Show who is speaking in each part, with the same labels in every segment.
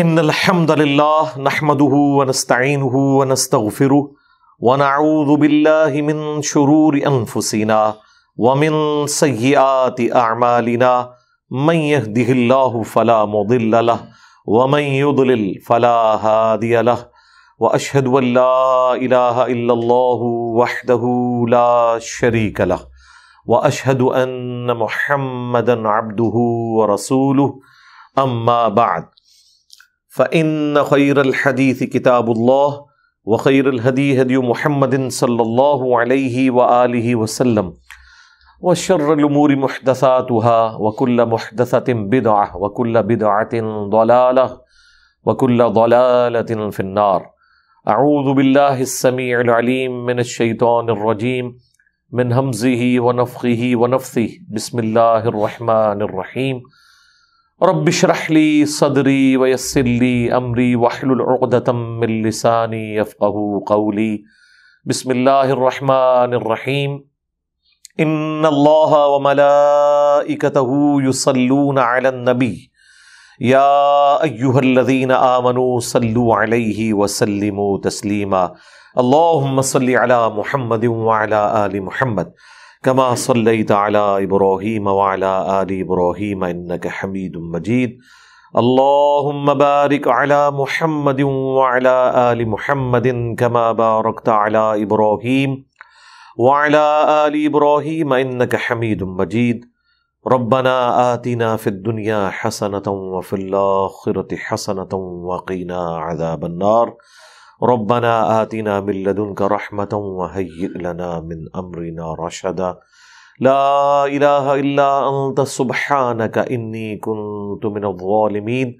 Speaker 1: ان الحمد للہ نحمده ونستعینه ونستغفره ونعوذ باللہ من شرور انفسنا ومن سیئات اعمالنا من يهده الله فلا مضل له ومن يضلل فلا هادي له واشهد ان لا اله الا الله وحده لا شريك له واشهد ان محمدا عبده ورسوله اما بعد فإن خير الحديث كتاب الله وخير الهدي هدي محمد صلى الله عليه وآله وسلم وشر الأمور محدثاتها وكل محدثة بدعة وكل بدعة ضلالة وكل ضلالة في النار. أعوذ بالله السميع العليم من الشيطان الرجيم من همزه ونفخه ونفثه. بسم الله الرحمن الرحيم. رب اشرح لي صدري ويسر لي امري واحلل عقدة من لساني يفقهوا قولي. بسم الله الرحمن الرحيم. ان الله وملائكته يصلون على النبي يا ايها الذين آمنوا صلوا عليه وسلموا تسليما. اللهم صل على محمد وعلى آل محمد كما صليت على إبراهيم وعلى آل إبراهيم إنك حميد مجيد. اللهم بارك على محمد وعلى آل محمد كما باركت على إبراهيم وعلى آل إبراهيم إنك حميد مجيد. ربنا آتنا في الدنيا حسنة وفي الآخرة حسنة وقنا عذاب النار. ربنا آتنا من لدنك رحمة وهيئ لنا من أمرنا رشدا. لا إله إلا أنت سبحانك إني كنت من الظالمين.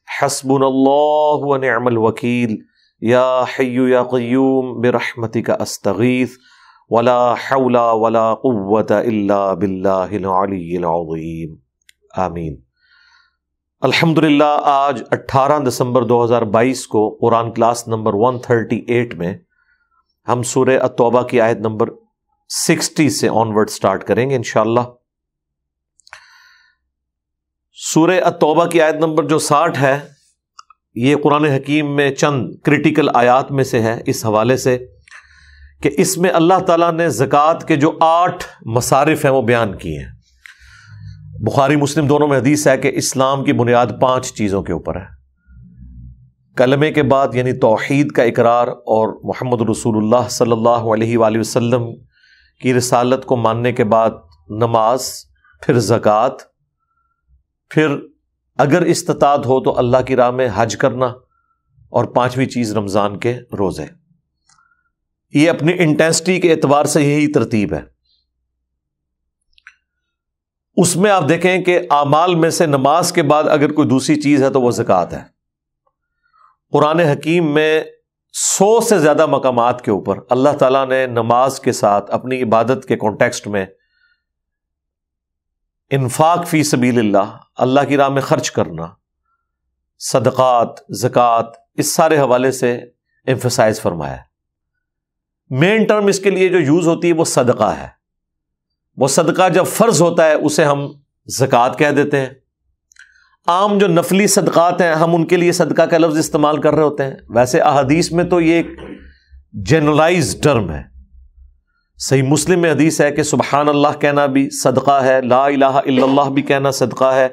Speaker 1: حسبنا الله ونعم الوكيل. يا حي يا قيوم برحمتك أستغيث ولا حول ولا قوة إلا بالله العلي العظيم. آمین. الحمدللہ آج 18 دسمبر 2022 کو قرآن کلاس نمبر 138 میں ہم سورہ التوبہ کی آیت نمبر 60 سے آنورڈ سٹارٹ کریں گے انشاءاللہ. سورہ التوبہ کی آیت نمبر جو 60 ہے یہ قرآن حکیم میں چند کریٹیکل آیات میں سے ہے اس حوالے سے کہ اس میں اللہ تعالیٰ نے زکوٰۃ کے جو 8 مصارف ہیں وہ بیان کیے ہیں. بخاری مسلم دونوں میں حدیث ہے کہ اسلام کی بنیاد 5 چیزوں کے اوپر ہے. کلمے کے بعد یعنی توحید کا اقرار اور محمد رسول اللہ صلی اللہ علیہ وآلہ وسلم کی رسالت کو ماننے کے بعد نماز، پھر زکوٰۃ، پھر اگر استطاعت ہو تو اللہ کی راہ میں حج کرنا، اور 5ویں چیز رمضان کے روزے. یہ اپنی انٹینسٹی کے اعتبار سے یہی ترتیب ہے. اس میں آپ دیکھیں کہ اعمال میں سے نماز کے بعد اگر کوئی دوسری چیز ہے تو وہ زکوٰۃ ہے. قرآن حکیم میں 100 سے زیادہ مقامات کے اوپر اللہ تعالیٰ نے نماز کے ساتھ اپنی عبادت کے کانٹیکسٹ میں انفاق فی سبیل اللہ، اللہ کی راہ میں خرچ کرنا، صدقات، زکوٰۃ، اس سارے حوالے سے ایمفسائز فرمایا ہے. مین ٹرم اس کے لیے جو یوز ہوتی ہے وہ صدقہ ہے. وہ صدقہ جب فرض ہوتا ہے اسے ہم زکوٰۃ کہہ دیتے ہیں. عام جو نفلی صدقات ہیں ہم ان کے لیے صدقہ کا لفظ استعمال کر رہے ہوتے ہیں. ویسے احادیث میں تو یہ ایک جنرلائز ٹرم ہے. صحیح مسلم میں حدیث ہے کہ سبحان اللہ کہنا بھی صدقہ ہے، لا الہ الا اللہ بھی کہنا صدقہ ہے،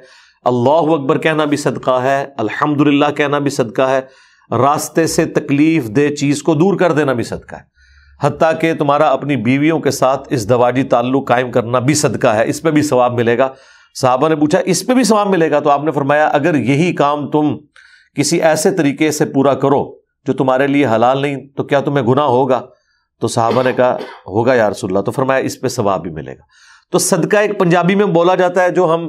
Speaker 1: اللہ اکبر کہنا بھی صدقہ ہے، الحمدللہ کہنا بھی صدقہ ہے، راستے سے تکلیف دہ چیز کو دور کر دینا بھی صدقہ ہے، حتیٰ کہ تمہارا اپنی بیویوں کے ساتھ ازدواجی تعلق قائم کرنا بھی صدقہ ہے، اس پہ بھی ثواب ملے گا. صحابہ نے پوچھا اس پہ بھی ثواب ملے گا؟ تو آپ نے فرمایا اگر یہی کام تم کسی ایسے طریقے سے پورا کرو جو تمہارے لیے حلال نہیں تو کیا تمہیں گناہ ہوگا؟ تو صحابہ نے کہا ہوگا یا رسول اللہ. تو فرمایا اس پہ ثواب بھی ملے گا. تو صدقہ ایک پنجابی میں بولا جاتا ہے جو ہم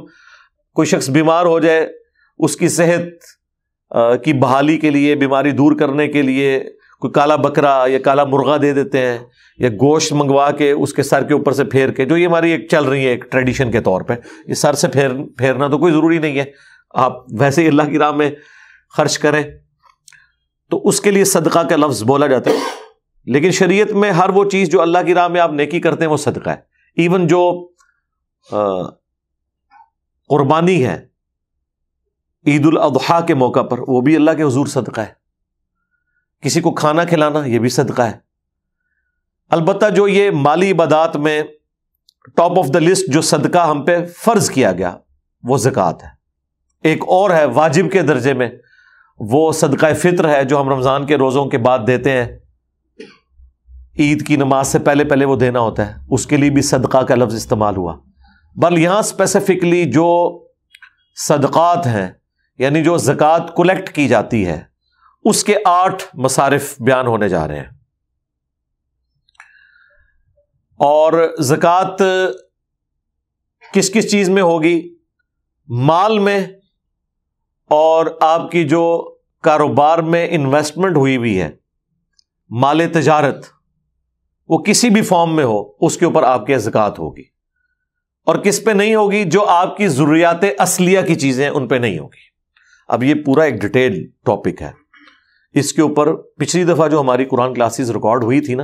Speaker 1: کوئی شخص بیمار ہو جائے اس کی صحت کی بحالی کے لیے، بیماری دور کرنے کے لیے کوئی کالا بکرا یا کالا مرغا دے دیتے ہیں، یا گوشت منگوا کے اس کے سر کے اوپر سے پھیر کے، جو یہ ہماری ایک چل رہی ہے ایک ٹریڈیشن کے طور پہ. یہ سر سے پھیرنا تو کوئی ضروری نہیں ہے، آپ ویسے ہی اللہ کی راہ میں خرچ کریں تو اس کے لیے صدقہ کا لفظ بولا جاتا ہے. لیکن شریعت میں ہر وہ چیز جو اللہ کی راہ میں آپ نیکی کرتے ہیں وہ صدقہ ہے. ایون جو قربانی ہے عید الاضحیٰ کے موقع پر وہ بھی اللہ کے حضور صدقہ ہے. کسی کو کھانا کھلانا یہ بھی صدقہ ہے. البتہ جو یہ مالی عبادات میں ٹاپ آف دا لسٹ جو صدقہ ہم پہ فرض کیا گیا وہ زکوٰۃ ہے. ایک اور ہے واجب کے درجے میں، وہ صدقہ فطر ہے جو ہم رمضان کے روزوں کے بعد دیتے ہیں. عید کی نماز سے پہلے پہلے وہ دینا ہوتا ہے، اس کے لیے بھی صدقہ کا لفظ استعمال ہوا. بل یہاں اسپیسیفکلی جو صدقات ہیں یعنی جو زکوٰۃ کلیکٹ کی جاتی ہے اس کے 8 مصارف بیان ہونے جا رہے ہیں. اور زکوٰۃ کس کس چیز میں ہوگی؟ مال میں، اور آپ کی جو کاروبار میں انویسٹمنٹ ہوئی ہوئی ہے، مال تجارت، وہ کسی بھی فارم میں ہو اس کے اوپر آپ کی زکوٰۃ ہوگی. اور کس پہ نہیں ہوگی؟ جو آپ کی ضروریات اصلیہ کی چیزیں ان پہ نہیں ہوگی. اب یہ پورا ایک ڈیٹیل ٹاپک ہے. اس کے اوپر پچھلی دفعہ جو ہماری قرآن کلاسز ریکارڈ ہوئی تھی نا،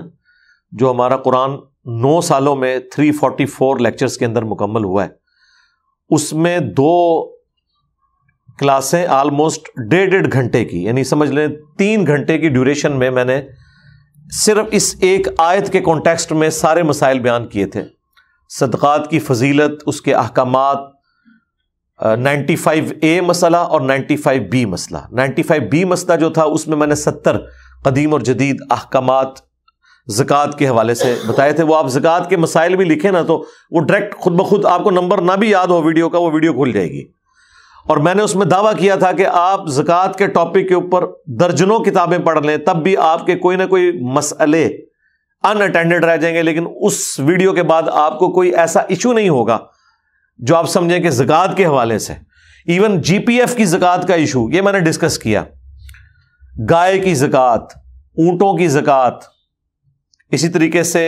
Speaker 1: جو ہمارا قرآن 9 سالوں میں 344 لیکچرز کے اندر مکمل ہوا ہے، اس میں 2 کلاسیں آلموسٹ 1.5 گھنٹے کی، یعنی سمجھ لیں 3 گھنٹے کی ڈیوریشن میں نے صرف اس ایک آیت کے کانٹیکسٹ میں سارے مسائل بیان کیے تھے. صدقات کی فضیلت، اس کے احکامات، 95A مسئلہ اور 95B مسئلہ. 95B مسئلہ جو تھا اس میں نے 70 قدیم اور جدید احکامات زکوٰۃ کے حوالے سے بتائے تھے. وہ آپ زکوٰۃ کے مسائل بھی لکھیں نا تو وہ ڈائریکٹ خود بخود آپ کو نمبر نہ بھی یاد ہو ویڈیو کا، وہ ویڈیو کھل جائے گی. اور میں نے اس میں دعویٰ کیا تھا کہ آپ زکوٰۃ کے ٹاپک کے اوپر درجنوں کتابیں پڑھ لیں تب بھی آپ کے کوئی نہ کوئی مسئلے ان اٹینڈڈ رہ جائیں گے، لیکن اس ویڈیو کے بعد آپ کو کوئی ایسا ایشو نہیں ہوگا جو آپ سمجھیں کہ زکوٰۃ کے حوالے سے. ایون GPF کی زکوٰۃ کا ایشو یہ میں نے ڈسکس کیا، گائے کی زکوٰۃ، اونٹوں کی زکوٰۃ، اسی طریقے سے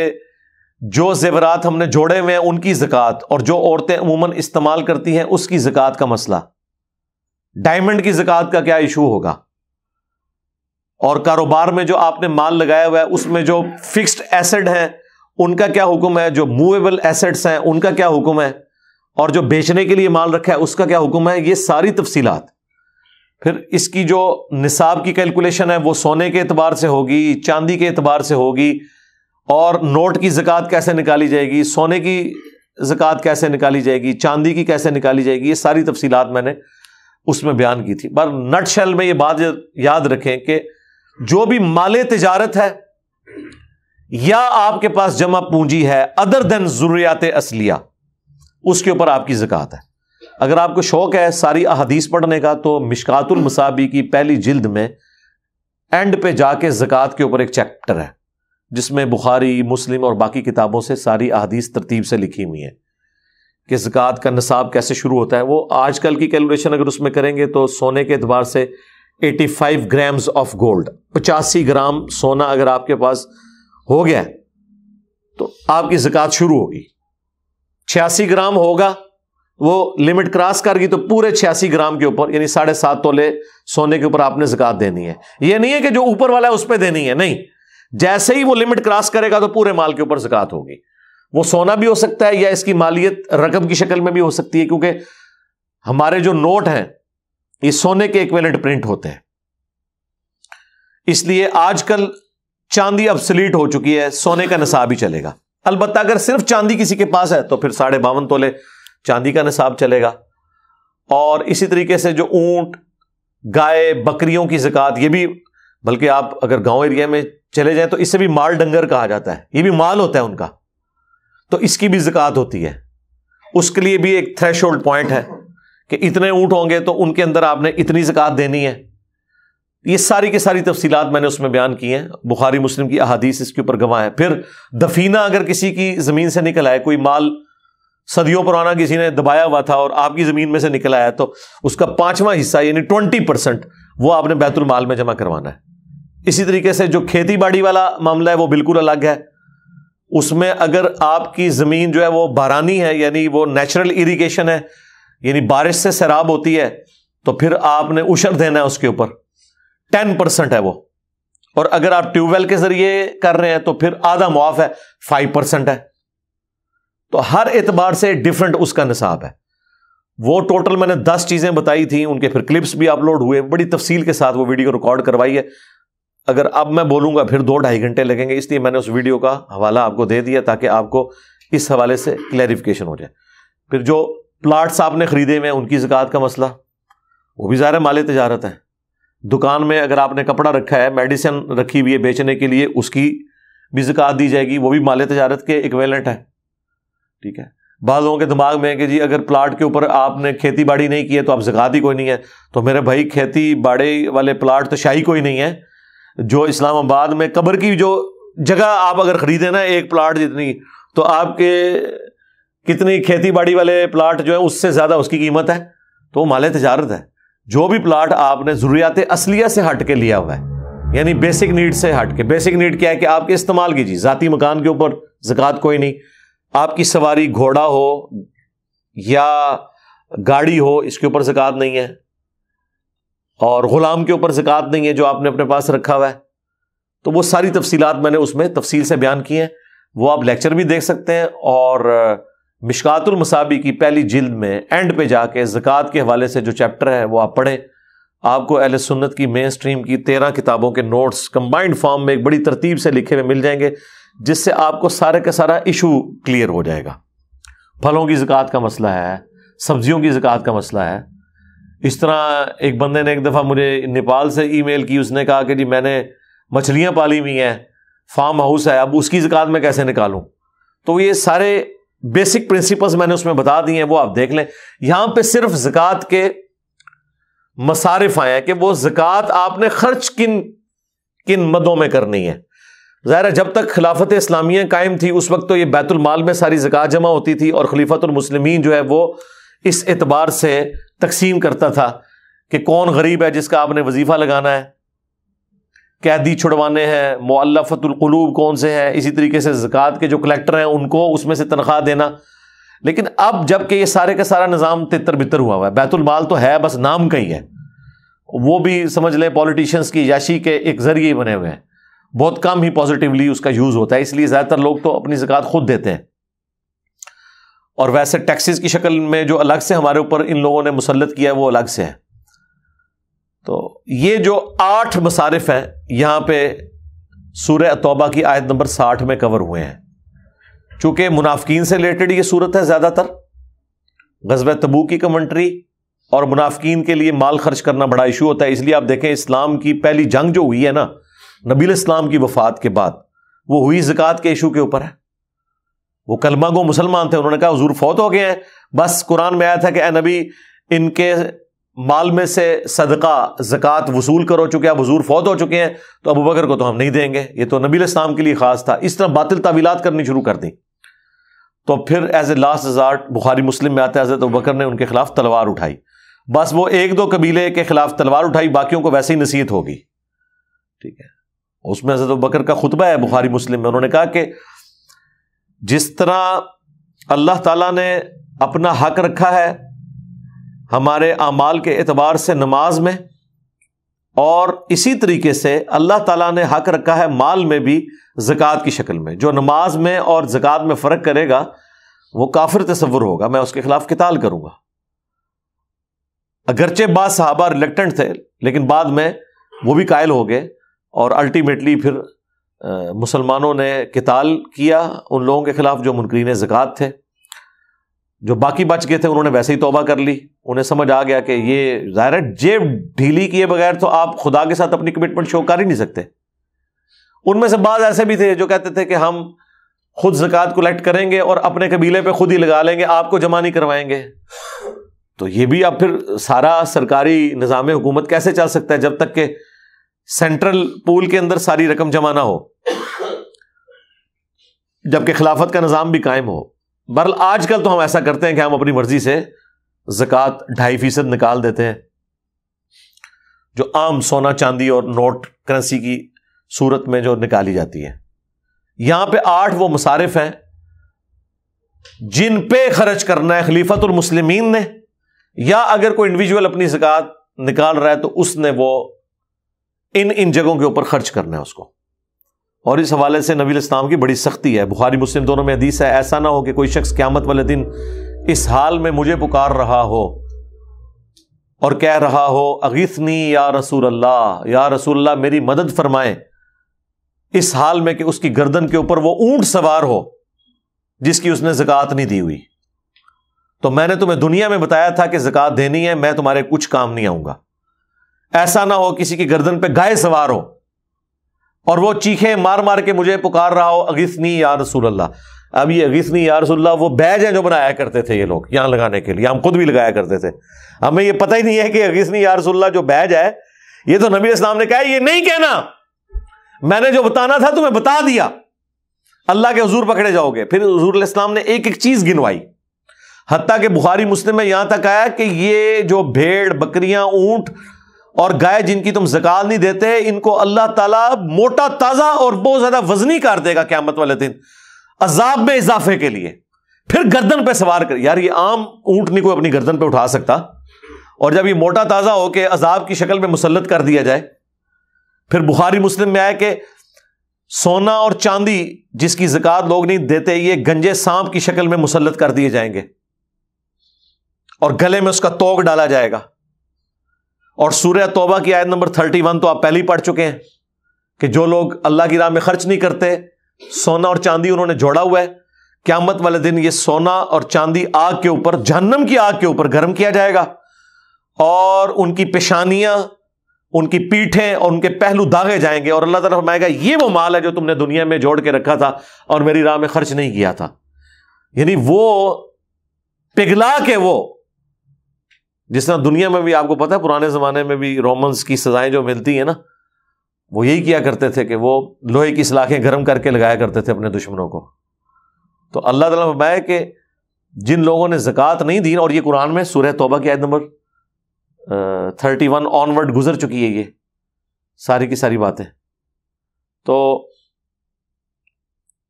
Speaker 1: جو زیورات ہم نے جوڑے ہوئے ہیں ان کی زکوٰۃ، اور جو عورتیں عموماً استعمال کرتی ہیں اس کی زکوٰۃ کا مسئلہ، ڈائمنڈ کی زکوٰۃ کا کیا ایشو ہوگا، اور کاروبار میں جو آپ نے مال لگایا ہوا ہے اس میں جو فکسڈ ایسڈ ہیں ان کا کیا حکم ہے، جو موویبل ایسڈس ہیں ان کا کیا حکم ہے، اور جو بیچنے کے لیے مال رکھا ہے اس کا کیا حکم ہے. یہ ساری تفصیلات. پھر اس کی جو نصاب کی کیلکولیشن ہے وہ سونے کے اعتبار سے ہوگی، چاندی کے اعتبار سے ہوگی، اور نوٹ کی زکوٰۃ کیسے نکالی جائے گی، سونے کی زکوٰۃ کیسے نکالی جائے گی، چاندی کی کیسے نکالی جائے گی. یہ ساری تفصیلات میں نے اس میں بیان کی تھی. پر نٹ شیل میں یہ بات یاد رکھیں کہ جو بھی مال تجارت ہے یا آپ کے پاس جمع پونجی ہے ادر دین ضروریات اصلیہ، اس کے اوپر آپ کی زکوٰۃ ہے. اگر آپ کو شوق ہے ساری احادیث پڑھنے کا تو مشکات المصابیح کی پہلی جلد میں اینڈ پہ جا کے زکوٰۃ کے اوپر ایک چیپٹر ہے جس میں بخاری، مسلم اور باقی کتابوں سے ساری احادیث ترتیب سے لکھی ہوئی ہیں کہ زکوٰۃ کا نصاب کیسے شروع ہوتا ہے. وہ آج کل کی کیلکولیشن اگر اس میں کریں گے تو سونے کے اعتبار سے 85 گرامز آف گولڈ، 85 گرام سونا اگر آپ کے پاس ہو گیا تو آپ کی زکوٰۃ شروع ہوگی. 86 گرام ہوگا، وہ لمٹ کراس کر گئی تو پورے 86 گرام کے اوپر یعنی 7.5 تولے سونے کے اوپر آپ نے زکوٰۃ دینی ہے. یہ نہیں ہے کہ جو اوپر والا ہے اس پہ دینی ہے، نہیں، جیسے ہی وہ لمٹ کراس کرے گا تو پورے مال کے اوپر زکوٰۃ ہوگی. وہ سونا بھی ہو سکتا ہے یا اس کی مالیت رقم کی شکل میں بھی ہو سکتی ہے، کیونکہ ہمارے جو نوٹ ہیں یہ سونے کے ایکویلنٹ پرنٹ ہوتے ہیں. اس لیے آج کل چاندی ابسلیٹ ہو چکی ہے، سونے کا نصاب ہی چلے گا. البتہ اگر صرف چاندی کسی کے پاس ہے تو پھر 52.5 تولے چاندی کا نصاب چلے گا. اور اسی طریقے سے جو اونٹ، گائے، بکریوں کی زکوٰۃ، یہ بھی، بلکہ آپ اگر گاؤں ایریا میں چلے جائیں تو اس سے بھی مال ڈنگر کہا جاتا ہے، یہ بھی مال ہوتا ہے ان کا، تو اس کی بھی زکوٰۃ ہوتی ہے. اس کے لیے بھی ایک تھریش ہولڈ پوائنٹ ہے کہ اتنے اونٹ ہوں گے تو ان کے اندر آپ نے اتنی زکوٰۃ دینی ہے. یہ ساری کی ساری تفصیلات میں نے اس میں بیان کی ہیں. بخاری مسلم کی احادیث اس کے اوپر گواہ ہے. پھر دفینہ اگر کسی کی زمین سے نکل آئے، کوئی مال صدیوں پرانا کسی نے دبایا ہوا تھا اور آپ کی زمین میں سے نکل آیا تو اس کا 5واں حصہ یعنی 20% وہ آپ نے بیت المال میں جمع کروانا ہے. اسی طریقے سے جو کھیتی باڑی والا معاملہ ہے وہ بالکل الگ ہے. اس میں اگر آپ کی زمین جو ہے وہ بارانی ہے، یعنی وہ نیچرل اریگیشن ہے، یعنی بارش سے سیراب ہوتی ہے، تو پھر آپ نے عشر دینا ہے اس کے اوپر، 10% ہے وہ. اور اگر آپ ٹیوب ویل کے ذریعے کر رہے ہیں تو پھر آدھا معاف ہے، 5% ہے. تو ہر اعتبار سے ڈفرنٹ اس کا نصاب ہے. وہ ٹوٹل میں نے 10 چیزیں بتائی تھیں، ان کے پھر کلپس بھی اپلوڈ ہوئے، بڑی تفصیل کے ساتھ وہ ویڈیو ریکارڈ کروائی ہے. اگر اب میں بولوں گا پھر 2-2.5 گھنٹے لگیں گے، اس لیے میں نے اس ویڈیو کا حوالہ آپ کو دے دیا تاکہ آپ کو اس حوالے سے کلیریفیکیشن ہو جائے. پھر جو پلاٹس آپ نے خریدے ہوئے ہیں ان کی زکوٰۃ کا مسئلہ، وہ بھی ظاہر مال تجارت ہے. دکان میں اگر آپ نے کپڑا رکھا ہے، میڈیسن رکھی ہوئی ہے بیچنے کے لیے، اس کی بھی زکوٰۃ دی جائے گی، وہ بھی مال تجارت کے ایکویلنٹ ہے. ٹھیک ہے. بعض لوگوں کے دماغ میں ہے کہ جی اگر پلاٹ کے اوپر آپ نے کھیتی باڑی نہیں کی ہے تو آپ زکوٰۃ ہی کوئی نہیں ہے. تو میرے بھائی کھیتی باڑی والے پلاٹ تو شاہی کوئی نہیں ہے. جو اسلام آباد میں قبر کی جو جگہ آپ اگر خریدیں نا ایک پلاٹ جتنی، تو آپ کے کتنی کھیتی باڑی والے پلاٹ جو ہیں اس سے زیادہ اس کی قیمت ہے. تو وہ مال تجارت ہے. جو بھی پلاٹ آپ نے ضروریات اصلیہ سے ہٹ کے لیا ہوا ہے، یعنی بیسک نیڈ سے ہٹ کے. بیسک نیڈ کیا ہے کہ آپ کے استعمال کی چیز، ذاتی مکان کے اوپر زکوٰۃ کوئی نہیں. آپ کی سواری گھوڑا ہو یا گاڑی ہو، اس کے اوپر زکوٰۃ نہیں ہے. اور غلام کے اوپر زکوٰۃ نہیں ہے جو آپ نے اپنے پاس رکھا ہوا ہے. تو وہ ساری تفصیلات میں نے اس میں تفصیل سے بیان کی ہیں. وہ آپ لیکچر بھی دیکھ سکتے ہیں، اور مشکات المصابیح کی پہلی جلد میں اینڈ پہ جا کے زکوٰۃ کے حوالے سے جو چیپٹر ہے وہ آپ پڑھیں. آپ کو اہل سنت کی مین سٹریم کی 13 کتابوں کے نوٹس کمبائنڈ فارم میں ایک بڑی ترتیب سے لکھے ہوئے مل جائیں گے، جس سے آپ کو سارے کا سارا ایشو کلیئر ہو جائے گا. پھلوں کی زکوٰۃ کا مسئلہ ہے، سبزیوں کی زکوٰۃ کا مسئلہ ہے. اس طرح ایک بندے نے ایک دفعہ مجھے نیپال سے ای میل کی، اس نے کہا کہ جی میں نے مچھلیاں پالی ہوئی ہیں، فارم ہاؤس ہے، اب اس کی زکوٰۃ میں کیسے نکالوں. تو یہ سارے بیسک پرنسپلز میں نے اس میں بتا دی ہیں، وہ آپ دیکھ لیں. یہاں پہ صرف زکوٰۃ کے مصارف آئے ہیں کہ وہ زکوٰۃ آپ نے خرچ کن مدوں میں کرنی ہے. ظاہر ہے جب تک خلافت اسلامیہ قائم تھی اس وقت تو یہ بیت المال میں ساری زکوٰۃ جمع ہوتی تھی، اور خلیفۃ المسلمین جو ہے وہ اس اعتبار سے تقسیم کرتا تھا کہ کون غریب ہے جس کا آپ نے وظیفہ لگانا ہے، قیدی چھڑوانے ہیں، مؤلفۃ القلوب کون سے ہیں، اسی طریقے سے زکوٰۃ کے جو کلیکٹر ہیں ان کو اس میں سے تنخواہ دینا. لیکن اب جب کہ یہ سارے کا سارا نظام تتر بتر ہوا ہوا ہے، بیت المال تو ہے بس نام کا ہی ہے، وہ بھی سمجھ لیں پولیٹیشنز کی یاشی کے ایک ذریعے بنے ہوئے ہیں، بہت کم ہی پازیٹیولی اس کا یوز ہوتا ہے. اس لیے زیادہ تر لوگ تو اپنی زکوٰۃ خود دیتے ہیں، اور ویسے ٹیکسز کی شکل میں جو الگ سے ہمارے اوپر ان لوگوں نے مسلط کیا ہے وہ الگ سے ہے. تو یہ جو 8 مصارف ہیں یہاں پہ سورہ توبہ کی آیت نمبر 60 میں کور ہوئے ہیں. چونکہ منافقین سے ریلیٹڈ یہ صورت ہے زیادہ تر، غزوہ تبوک کی کمنٹری، اور منافقین کے لیے مال خرچ کرنا بڑا ایشو ہوتا ہے. اس لیے آپ دیکھیں اسلام کی پہلی جنگ جو ہوئی ہے نا نبی الاسلام کی وفات کے بعد، وہ ہوئی زکوٰۃ کے ایشو کے اوپر ہے. وہ کلمہ گو مسلمان تھے، انہوں نے کہا حضور فوت ہو گئے ہیں، بس قرآن میں آیا تھا کہ اے نبی ان کے مال میں سے صدقہ زکوٰۃ وصول کرو، چونکہ اب حضور فوت ہو چکے ہیں تو ابو بکر کو تو ہم نہیں دیں گے. یہ تو نبی الاسلام کے لیے خاص تھا. اس طرح باطل تعویلات کرنی شروع کر دی. تو پھر ایز اے لاسٹ ریزارٹ بخاری مسلم میں آتا ہے حضرت ابو بکر نے ان کے خلاف تلوار اٹھائی. بس وہ 1-2 قبیلے کے خلاف تلوار اٹھائی، باقیوں کو ویسے ہی نصیحت ہوگی. ٹھیک ہے. اس میں حضرت ابو بکر کا خطبہ ہے بخاری مسلم میں، انہوں نے کہا کہ جس طرح اللہ تعالیٰ نے اپنا حق رکھا ہے ہمارے اعمال کے اعتبار سے نماز میں، اور اسی طریقے سے اللہ تعالیٰ نے حق رکھا ہے مال میں بھی زکوٰۃ کی شکل میں. جو نماز میں اور زکوٰۃ میں فرق کرے گا وہ کافر تصور ہوگا، میں اس کے خلاف قتال کروں گا. اگرچہ بعض صحابہ ریلیکٹنٹ تھے لیکن بعد میں وہ بھی قائل ہو گئے، اور الٹیمیٹلی پھر مسلمانوں نے قتال کیا ان لوگوں کے خلاف جو منکرین زکوٰۃ تھے. جو باقی بچ گئے تھے انہوں نے ویسے ہی توبہ کر لی. انہیں سمجھ آ گیا کہ یہ ظاہر ہے جیب ڈھیلی کیے بغیر تو آپ خدا کے ساتھ اپنی کمٹمنٹ شو کر ہی نہیں سکتے. ان میں سے بعض ایسے بھی تھے جو کہتے تھے کہ ہم خود زکوٰۃ کلیکٹ کریں گے اور اپنے قبیلے پہ خود ہی لگا لیں گے، آپ کو جمع نہیں کروائیں گے. تو یہ بھی اب پھر سارا سرکاری نظام حکومت کیسے چل سکتا ہے جب تک کہ سینٹرل پول کے اندر ساری رقم جمع نہ ہو، جبکہ خلافت کا نظام بھی قائم ہو. بہرحال آج کل تو ہم ایسا کرتے ہیں کہ ہم اپنی مرضی سے زکوٰۃ 2.5% نکال دیتے ہیں، جو عام سونا چاندی اور نوٹ کرنسی کی صورت میں جو نکالی جاتی ہے. یہاں پہ 8 وہ مصارف ہیں جن پہ خرچ کرنا ہے خلیفۃ المسلمین نے، یا اگر کوئی انڈیویجول اپنی زکوٰۃ نکال رہا ہے تو اس نے وہ ان جگہوں کے اوپر خرچ کرنا ہے اس کو. اور اس حوالے سے نبی الاسلام کی بڑی سختی ہے. بخاری مسلم دونوں میں حدیث ہے، ایسا نہ ہو کہ کوئی شخص قیامت والے دن اس حال میں مجھے پکار رہا ہو اور کہہ رہا ہو اغیثنی یا رسول اللہ، یا رسول اللہ میری مدد فرمائیں، اس حال میں کہ اس کی گردن کے اوپر وہ اونٹ سوار ہو جس کی اس نے زکوٰۃ نہیں دی ہوئی، تو میں نے تمہیں دنیا میں بتایا تھا کہ زکوٰۃ دینی ہے، میں تمہارے کچھ کام نہیں آؤں گا۔ ایسا نہ ہو کسی کی گردن پہ گائے سوار ہو اور وہ چیخیں مار مار کے مجھے پکار رہا ہو اغیثنی یا رسول اللہ۔ اب یہ اغیثنی یا رسول اللہ وہ بیج ہیں جو بنایا کرتے تھے یہ لوگ یہاں لگانے کے لیے، ہم خود بھی لگایا کرتے تھے، ہمیں یہ پتہ ہی نہیں ہے کہ اغیثنی یا رسول اللہ جو بیج ہے یہ تو نبی اسلام نے کہا ہے یہ نہیں کہنا، میں نے جو بتانا تھا تمہیں بتا دیا، اللہ کے حضور پکڑے جاؤ گے۔ پھر حضور علیہ السلام نے ایک ایک چیز گنوائی، حتیٰ کہ بخاری مسلم میں یہاں تک آیا کہ یہ جو بھیڑ بکریاں اونٹ اور گائے جن کی تم زکوٰۃ نہیں دیتے ان کو اللہ تعالیٰ موٹا تازہ اور بہت زیادہ وزنی کر دے گا قیامت والے دن عذاب میں اضافے کے لیے، پھر گردن پہ سوار کر۔ یار یہ عام اونٹ نہیں کوئی اپنی گردن پہ اٹھا سکتا، اور جب یہ موٹا تازہ ہو کے عذاب کی شکل میں مسلط کر دیا جائے۔ پھر بخاری مسلم میں آیا کہ سونا اور چاندی جس کی زکوٰۃ لوگ نہیں دیتے یہ گنجے سانپ کی شکل میں مسلط کر دیے جائیں گے اور گلے میں اس کا توق ڈالا جائے گا۔ اور سورہ توبہ کی آیت نمبر 31 تو آپ پہلے ہی پڑھ چکے ہیں کہ جو لوگ اللہ کی راہ میں خرچ نہیں کرتے، سونا اور چاندی انہوں نے جوڑا ہوا ہے، قیامت والے دن یہ سونا اور چاندی آگ کے اوپر، جہنم کی آگ کے اوپر گرم کیا جائے گا، اور ان کی پیشانیاں، ان کی پیٹھیں اور ان کے پہلو داغے جائیں گے، اور اللہ تعالیٰ فرمائے گا یہ وہ مال ہے جو تم نے دنیا میں جوڑ کے رکھا تھا اور میری راہ میں خرچ نہیں کیا تھا۔ یعنی وہ پگھلا کے وہ، جس طرح دنیا میں بھی آپ کو پتا ہے پرانے زمانے میں بھی رومنز کی سزائیں جو ملتی ہیں نا، وہ یہی کیا کرتے تھے کہ وہ لوہے کی سلاخیں گرم کر کے لگایا کرتے تھے اپنے دشمنوں کو۔ تو اللہ تعالیٰ فرمایا کہ جن لوگوں نے زکوٰۃ نہیں دی، اور یہ قرآن میں سورہ توبہ کی آیت نمبر 31 آنورڈ گزر چکی ہے یہ ساری کی ساری باتیں، تو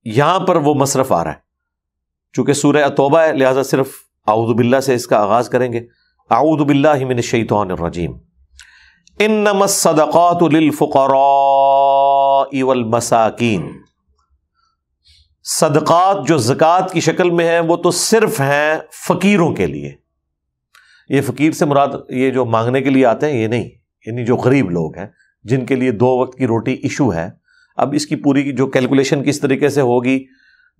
Speaker 1: یہاں پر وہ مصرف آ رہا ہے۔ چونکہ سورہ توبہ ہے لہٰذا صرف اعوذ باللہ سے اس کا آغاز کریں گے۔ اعوذ باللہ من الشیطان الرجیم۔ انما الصدقات للفقراء والمساکین، صدقات جو زکوٰۃ کی شکل میں ہیں وہ تو صرف ہیں فقیروں کے لیے۔ یہ فقیر سے مراد یہ جو مانگنے کے لیے آتے ہیں یہ نہیں، یعنی جو غریب لوگ ہیں جن کے لیے 2 وقت کی روٹی ایشو ہے۔ اب اس کی پوری کی جو کیلکولیشن کس طریقے سے ہوگی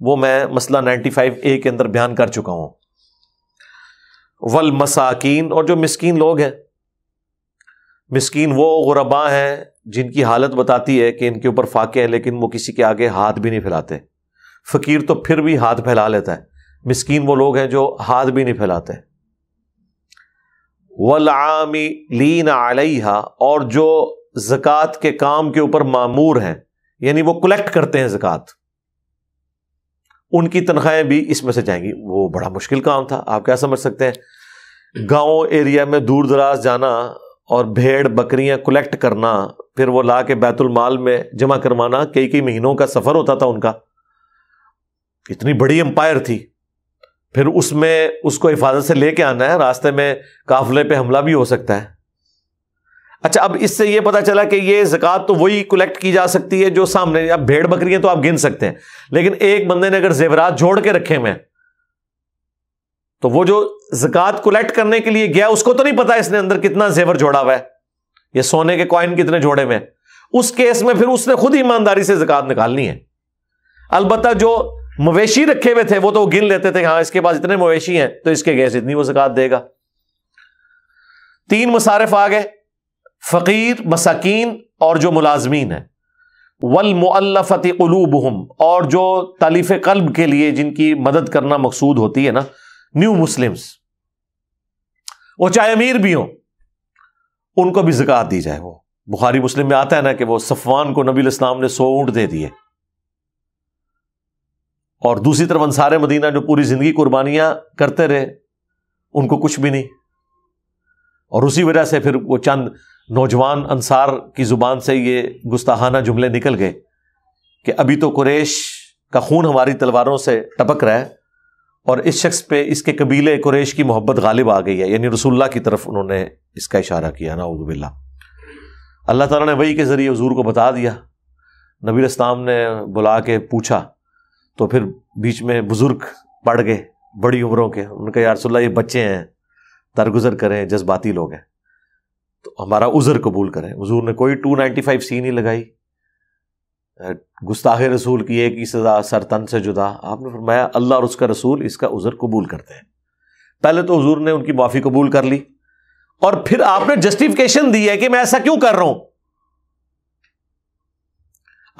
Speaker 1: وہ میں مسئلہ 95A کے اندر بیان کر چکا ہوں۔ والمساکین، اور جو مسکین لوگ ہیں، مسکین وہ غرباء ہیں جن کی حالت بتاتی ہے کہ ان کے اوپر فاقے ہیں لیکن وہ کسی کے آگے ہاتھ بھی نہیں پھیلاتے۔ فقیر تو پھر بھی ہاتھ پھیلا لیتا ہے، مسکین وہ لوگ ہیں جو ہاتھ بھی نہیں پھیلاتے۔ والعاملین علیہا، اور جو زکوٰۃ کے کام کے اوپر مامور ہیں، یعنی وہ کلیکٹ کرتے ہیں زکوٰۃ، ان کی تنخواہیں بھی اس میں سے جائیں گی۔ وہ بڑا مشکل کام تھا، آپ کیا سمجھ سکتے ہیں، گاؤں ایریا میں دور دراز جانا اور بھیڑ بکریاں کلیکٹ کرنا، پھر وہ لا کے بیت المال میں جمع کروانا، کئی مہینوں کا سفر ہوتا تھا ان کا، اتنی بڑی امپائر تھی، پھر اس میں اس کو حفاظت سے لے کے آنا ہے، راستے میں قافلے پہ حملہ بھی ہو سکتا ہے۔ اچھا، اب اس سے یہ پتا چلا کہ یہ زکوٰۃ تو وہی کلیکٹ کی جا سکتی ہے جو سامنے، اب بھیڑ بکریاں تو آپ گن سکتے ہیں، لیکن ایک بندے نے اگر زیورات جوڑ کے رکھے ہوئے ہیں تو وہ جو زکوٰۃ کلیکٹ کرنے کے لیے گیا اس کو تو نہیں پتا اس نے اندر کتنا زیور جوڑا ہوا ہے، یا سونے کے کوائن کتنے جوڑے ہوئے ہیں۔ اس کیس میں پھر اس نے خود ایمانداری سے زکوٰۃ نکالنی ہے۔ البتہ جو مویشی رکھے ہوئے تھے وہ تو گن لیتے تھے، ہاں اس کے پاس اتنے مویشی ہیں تو اس کے گیس اتنی وہ زکوٰۃ دے گا۔ 3 مصارف آ گئے، فقیر، مساکین اور جو ملازمین ہیں۔ والمؤلفۃ قلوبہم، اور جو تالیف قلب کے لیے جن کی مدد کرنا مقصود ہوتی ہے نا، نیو مسلمز، وہ چاہے امیر بھی ہوں ان کو بھی زکوٰۃ دی جائے۔ وہ بخاری مسلم میں آتا ہے نا کہ وہ صفوان کو نبی علیہ السلام نے 100 اونٹ دے دیے، اور دوسری طرف انصار مدینہ جو پوری زندگی قربانیاں کرتے رہے ان کو کچھ بھی نہیں، اور اسی وجہ سے پھر وہ چند نوجوان انصار کی زبان سے یہ گستاخانہ جملے نکل گئے کہ ابھی تو قریش کا خون ہماری تلواروں سے ٹپک رہا ہے، اور اس شخص پہ اس کے قبیلے قریش کی محبت غالب آ گئی ہے، یعنی رسول اللہ کی طرف انہوں نے اس کا اشارہ کیا، نعوذ باللہ۔ اللہ تعالیٰ نے وحی کے ذریعے حضور کو بتا دیا، نبی علیہ السلام نے بلا کے پوچھا تو پھر بیچ میں بزرگ پڑ گئے بڑی عمروں کے، ان کا یا رسول اللہ یہ بچے ہیں، درگزر کریں، جذباتی لوگ ہیں، تو ہمارا عذر قبول کریں۔ حضور نے کوئی 295 نہیں لگائی، گستاخ رسول کی ایک ہی سزا، سر تن سے جدا۔ آپ نے فرمایا اللہ اور اس کا رسول اس کا عذر قبول کرتے ہیں۔ پہلے تو حضور نے ان کی معافی قبول کر لی، اور پھر آپ نے جسٹیفیکیشن دی ہے کہ میں ایسا کیوں کر رہا ہوں۔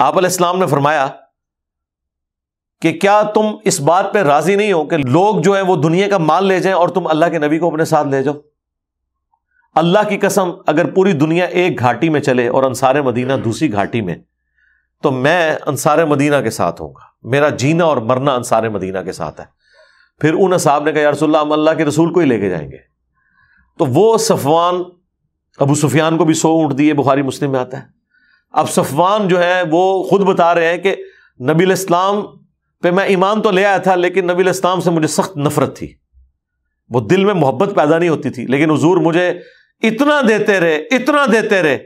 Speaker 1: آپ علیہ السلام نے فرمایا کہ کیا تم اس بات پہ راضی نہیں ہو کہ لوگ جو ہیں وہ دنیا کا مال لے جائیں اور تم اللہ کے نبی کو اپنے ساتھ لے جاؤ؟ اللہ کی قسم اگر پوری دنیا ایک گھاٹی میں چلے اور انصار مدینہ دوسری گھاٹی میں، تو میں انصار مدینہ کے ساتھ ہوں گا، میرا جینا اور مرنا انصار مدینہ کے ساتھ ہے۔ پھر ان اصحاب نے کہا یا رسول اللہ ہم اللہ کے رسول کو ہی لے کے جائیں گے۔ تو وہ صفوان، ابو سفیان کو بھی 100 اونٹ دیے، بخاری مسلم میں آتا ہے۔ اب صفوان جو ہے وہ خود بتا رہے ہیں کہ نبی علیہ السلام پہ میں ایمان تو لے آیا تھا، لیکن نبی علیہ السلام سے مجھے سخت نفرت تھی، وہ دل میں محبت پیدا نہیں ہوتی تھی، لیکن حضور مجھے اتنا دیتے رہے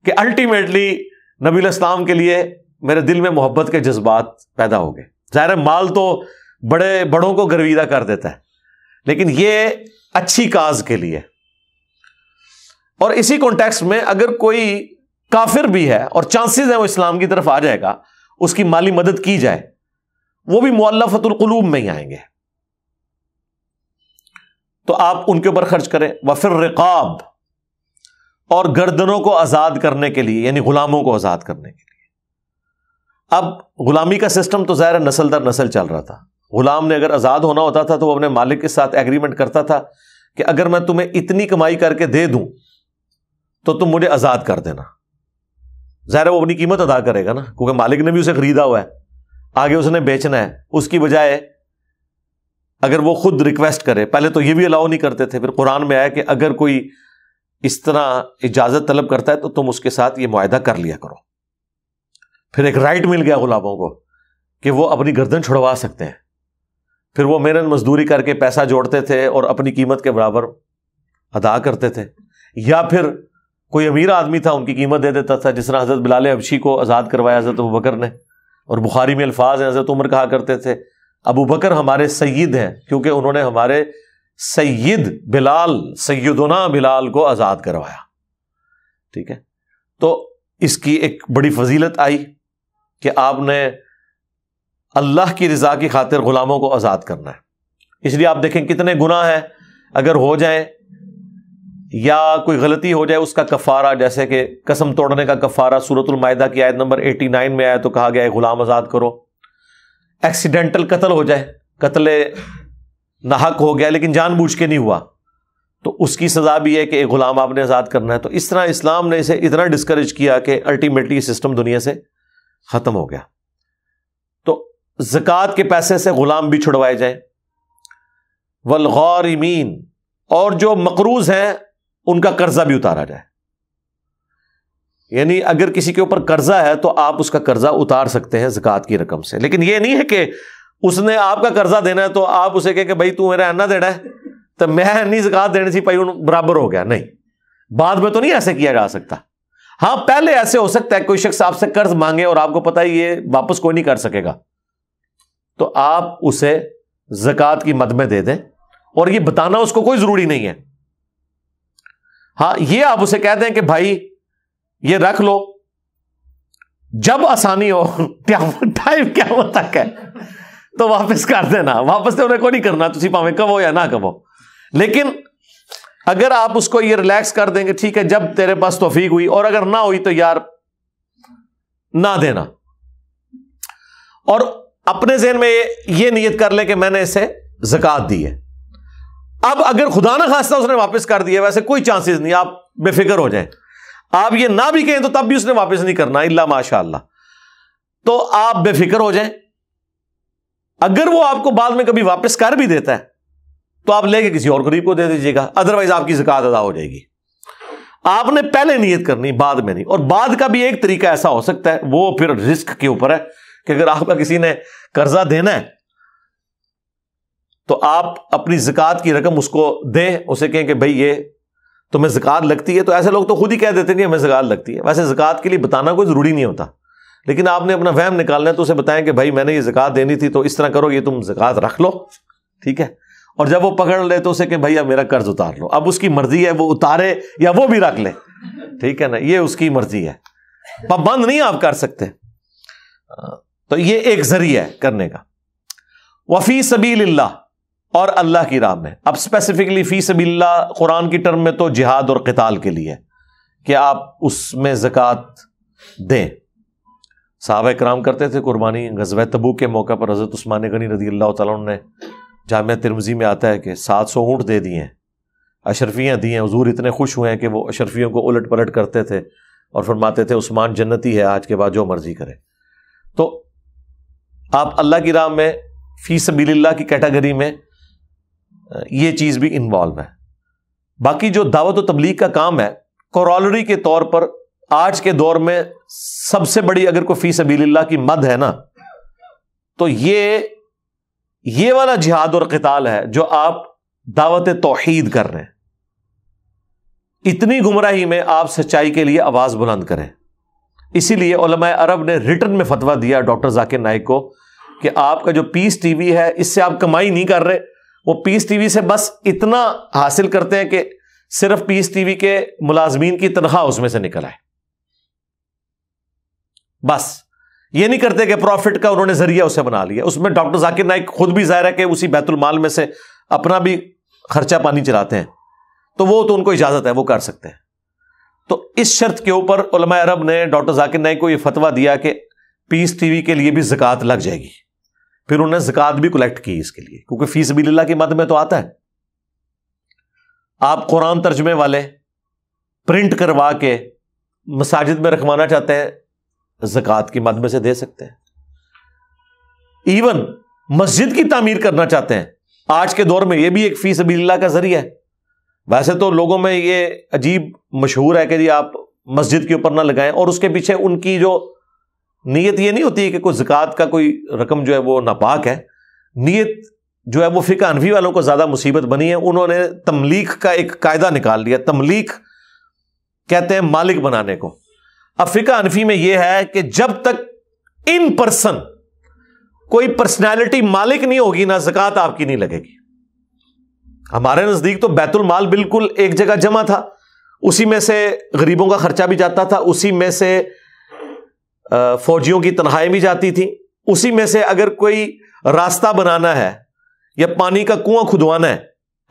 Speaker 1: کہ الٹیمیٹلی نبی علیہ السلام کے لیے میرے دل میں محبت کے جذبات پیدا ہو گئے۔ ظاہر مال تو بڑوں کو گرویدہ کر دیتا ہے، لیکن یہ اچھی کاز کے لیے۔ اور اسی کانٹیکسٹ میں اگر کوئی کافر بھی ہے اور چانسز ہیں وہ اسلام کی طرف آ جائے گا، اس کی مالی مدد کی جائے، وہ بھی مؤلفۃ القلوب میں ہی آئیں گے، تو آپ ان کے اوپر خرچ کریں۔ وفی الرقاب، اور گردنوں کو آزاد کرنے کے لیے، یعنی غلاموں کو آزاد کرنے کے لیے۔ اب غلامی کا سسٹم تو ظاہر نسل در نسل چل رہا تھا۔ غلام نے اگر آزاد ہونا ہوتا تھا تو وہ اپنے مالک کے ساتھ ایگریمنٹ کرتا تھا کہ اگر میں تمہیں اتنی کمائی کر کے دے دوں تو تم مجھے آزاد کر دینا۔ ظاہر وہ اپنی قیمت ادا کرے گا نا، کیونکہ مالک نے بھی اسے خریدا ہوا ہے، آگے اس نے بیچنا ہے۔ اس کی بجائے اگر وہ خود ریکویسٹ کرے، پہلے تو یہ بھی الاؤ نہیں کرتے تھے، پھر قرآن میں آیا کہ اگر کوئی اس طرح اجازت طلب کرتا ہے تو تم اس کے ساتھ یہ معاہدہ کر لیا کرو۔ پھر ایک رائٹ مل گیا غلاموں کو کہ وہ اپنی گردن چھڑوا سکتے ہیں۔ پھر وہ محنت مزدوری کر کے پیسہ جوڑتے تھے اور اپنی قیمت کے برابر ادا کرتے تھے، یا پھر کوئی امیر آدمی تھا ان کی قیمت دے دیتا تھا، جس طرح حضرت بلال حبشی کو آزاد کروایا حضرت ابوبکر نے۔ اور بخاری میں الفاظ ہیں، حضرت عمر کہا کرتے تھے ابو بکر ہمارے سید ہیں کیونکہ انہوں نے ہمارے سید بلال، سیدنا بلال کو آزاد کروایا۔ ٹھیک ہے، تو اس کی ایک بڑی فضیلت آئی کہ آپ نے اللہ کی رضا کی خاطر غلاموں کو آزاد کرنا ہے۔ اس لیے آپ دیکھیں کتنے گناہ ہیں اگر ہو جائیں یا کوئی غلطی ہو جائے، اس کا کفارہ، جیسے کہ قسم توڑنے کا کفارہ سورۃ المائدہ کی آیت نمبر 89 میں آیا تو کہا گیا ہے غلام آزاد کرو۔ ایکسیڈنٹل قتل ہو جائے، قتل ناحق ہو گیا لیکن جان بوجھ کے نہیں ہوا، تو اس کی سزا بھی ہے کہ ایک غلام آپ نے آزاد کرنا ہے۔ تو اس طرح اسلام نے اسے اتنا ڈسکریج کیا کہ الٹیمیٹلی سسٹم دنیا سے ختم ہو گیا۔ تو زکوٰۃ کے پیسے سے غلام بھی چھڑوائے جائیں۔ والغارمین، اور جو مقروض ہیں ان کا قرضہ بھی اتارا جائے۔ یعنی اگر کسی کے اوپر قرضہ ہے تو آپ اس کا قرضہ اتار سکتے ہیں زکوٰۃ کی رقم سے، لیکن یہ نہیں ہے کہ اس نے آپ کا قرضہ دینا ہے تو آپ اسے کہ بھائی تو میرا اینا دینا ہے تو میں نہیں زکوٰۃ دینی سی پائی برابر ہو گیا۔ نہیں، بعد میں تو نہیں ایسے کیا جا سکتا۔ ہاں پہلے ایسے ہو سکتا ہے کوئی شخص آپ سے قرض مانگے اور آپ کو پتہ ہے یہ واپس کوئی نہیں کر سکے گا، تو آپ اسے زکوٰۃ کی مد میں دے دیں، اور یہ بتانا اس کو کوئی ضروری نہیں ہے۔ ہاں یہ آپ اسے کہہ دیں کہ بھائی یہ رکھ لو، جب آسانی ہو ٹائم کیا وہ تک ہے تو واپس کر دینا، واپس تو انہیں کو نہیں کرنا، تسی پاویں کہو یا نہ کہو۔ لیکن اگر آپ اس کو یہ ریلیکس کر دیں گے ٹھیک ہے جب تیرے پاس توفیق ہوئی، اور اگر نہ ہوئی تو یار نہ دینا، اور اپنے ذہن میں یہ نیت کر لے کہ میں نے اسے زکوٰۃ دی ہے۔ اب اگر خدا نہ خواستہ اس نے واپس کر دیا، ویسے کوئی چانسز نہیں، آپ بے فکر ہو جائیں، آپ یہ نہ بھی کہیں تو تب بھی اس نے واپس نہیں کرنا الا ماشاء اللہ، تو آپ بے فکر ہو جائیں۔ اگر وہ آپ کو بعد میں کبھی واپس کر بھی دیتا ہے تو آپ لے کے کسی اور غریب کو دے دیجیے گا، ادروائز آپ کی زکوٰۃ ادا ہو جائے گی۔ آپ نے پہلے نیت کرنی، بعد میں نہیں۔ اور بعد کا بھی ایک طریقہ ایسا ہو سکتا ہے، وہ پھر رزق کے اوپر ہے کہ اگر آپ کا کسی نے قرضہ دینا ہے تو آپ اپنی زکوٰۃ کی رقم اس کو دیں، اسے کہیں کہ بھائی یہ تمہیں زکوٰۃ لگتی ہے، تو ایسے لوگ تو خود ہی کہہ دیتے ہیں کہ ہمیں زکوٰۃ لگتی ہے۔ ویسے زکوٰۃ کے لیے بتانا کوئی ضروری نہیں ہوتا، لیکن آپ نے اپنا وہم نکالنا ہے تو اسے بتائیں کہ بھائی میں نے یہ زکوٰۃ دینی تھی تو اس طرح کرو، یہ تم زکوٰۃ رکھ لو، ٹھیک ہے، اور جب وہ پکڑ لے تو اسے کہ بھائی اب میرا قرض اتار لو، اب اس کی مرضی ہے وہ اتارے یا وہ بھی رکھ لے، ٹھیک ہے نا، یہ اس کی مرضی ہے، پابند نہیں آپ کر سکتے۔ تو یہ ایک ذریعہ ہے کرنے کا۔ وفی سبیل اللہ، اور اللہ کی راہ میں، اب اسپیسیفکلی فی سبیل اللہ قرآن کی ٹرم میں تو جہاد اور قتال کے لیے کہ آپ اس میں زکوٰۃ دیں۔ صحابہ کرام کرتے تھے قربانی۔ غزوہ تبوک کے موقع پر حضرت عثمان غنی رضی اللہ تعالیٰ عنہ نے، جامعہ ترمذی میں آتا ہے کہ 700 اونٹ دے دیے ہیں، اشرفیاں دی ہیں۔ حضور اتنے خوش ہوئے ہیں کہ وہ اشرفیوں کو الٹ پلٹ کرتے تھے اور فرماتے تھے عثمان جنتی ہے، آج کے بعد جو مرضی کرے۔ تو آپ اللہ کی راہ میں فی سبیل اللہ کی کیٹیگری میں یہ چیز بھی انوالو ہے۔ باقی جو دعوت و تبلیغ کا کام ہے، کورالری کے طور پر آج کے دور میں سب سے بڑی اگر کوئی فی سبیل اللہ کی مد ہے نا، تو یہ والا جہاد اور قتال ہے جو آپ دعوت توحید کر رہے ہیں۔ اتنی گمراہی میں آپ سچائی کے لیے آواز بلند کریں۔ اسی لیے علماء عرب نے ریٹن میں فتویٰ دیا ڈاکٹر ذاکر نائک کو کہ آپ کا جو پیس ٹی وی ہے، اس سے آپ کمائی نہیں کر رہے، وہ پیس ٹی وی سے بس اتنا حاصل کرتے ہیں کہ صرف پیس ٹی وی کے ملازمین کی تنخواہ اس میں سے نکل آئے، بس یہ نہیں کرتے کہ پروفٹ کا انہوں نے ذریعہ اسے بنا لیا۔ اس میں ڈاکٹر ذاکر نائک خود بھی ظاہر ہے کہ اسی بیت المال میں سے اپنا بھی خرچہ پانی چلاتے ہیں، تو وہ تو ان کو اجازت ہے، وہ کر سکتے ہیں۔ تو اس شرط کے اوپر علماء عرب نے ڈاکٹر ذاکر نائک کو یہ فتویٰ دیا کہ پیس ٹی وی کے لیے بھی زکوٰۃ لگ جائے گی۔ پھر انہوں نے زکوٰۃ بھی کلیکٹ کی اس کے لیے، کیونکہ فی سبیل اللہ کی مد میں تو آتا ہے۔ آپ قرآن ترجمے والے پرنٹ کروا کے مساجد میں رکھوانا چاہتے ہیں، زکوٰۃ کی مد میں سے دے سکتے ہیں۔ ایون مسجد کی تعمیر کرنا چاہتے ہیں، آج کے دور میں یہ بھی ایک فی سبیل اللہ کا ذریعہ ہے۔ ویسے تو لوگوں میں یہ عجیب مشہور ہے کہ جی آپ مسجد کے اوپر نہ لگائیں، اور اس کے پیچھے ان کی جو نیت یہ نہیں ہوتی کہ کوئی زکوٰۃ کا کوئی رقم جو ہے وہ ناپاک ہے، نیت جو ہے وہ فقہ حنفی والوں کو زیادہ مصیبت بنی ہے۔ انہوں نے تملیک کا ایک قاعدہ نکال لیا، تملیک کہتے ہیں مالک بنانے کو۔ اب فقہ حنفی میں یہ ہے کہ جب تک ان پرسن کوئی پرسنالٹی مالک نہیں ہوگی نا، زکوٰۃ آپ کی نہیں لگے گی۔ ہمارے نزدیک تو بیت المال بالکل ایک جگہ جمع تھا، اسی میں سے غریبوں کا خرچہ بھی جاتا تھا، اسی میں سے فوجیوں کی تنخواہیں بھی جاتی تھیں، اسی میں سے اگر کوئی راستہ بنانا ہے یا پانی کا کنواں کھدوانا ہے،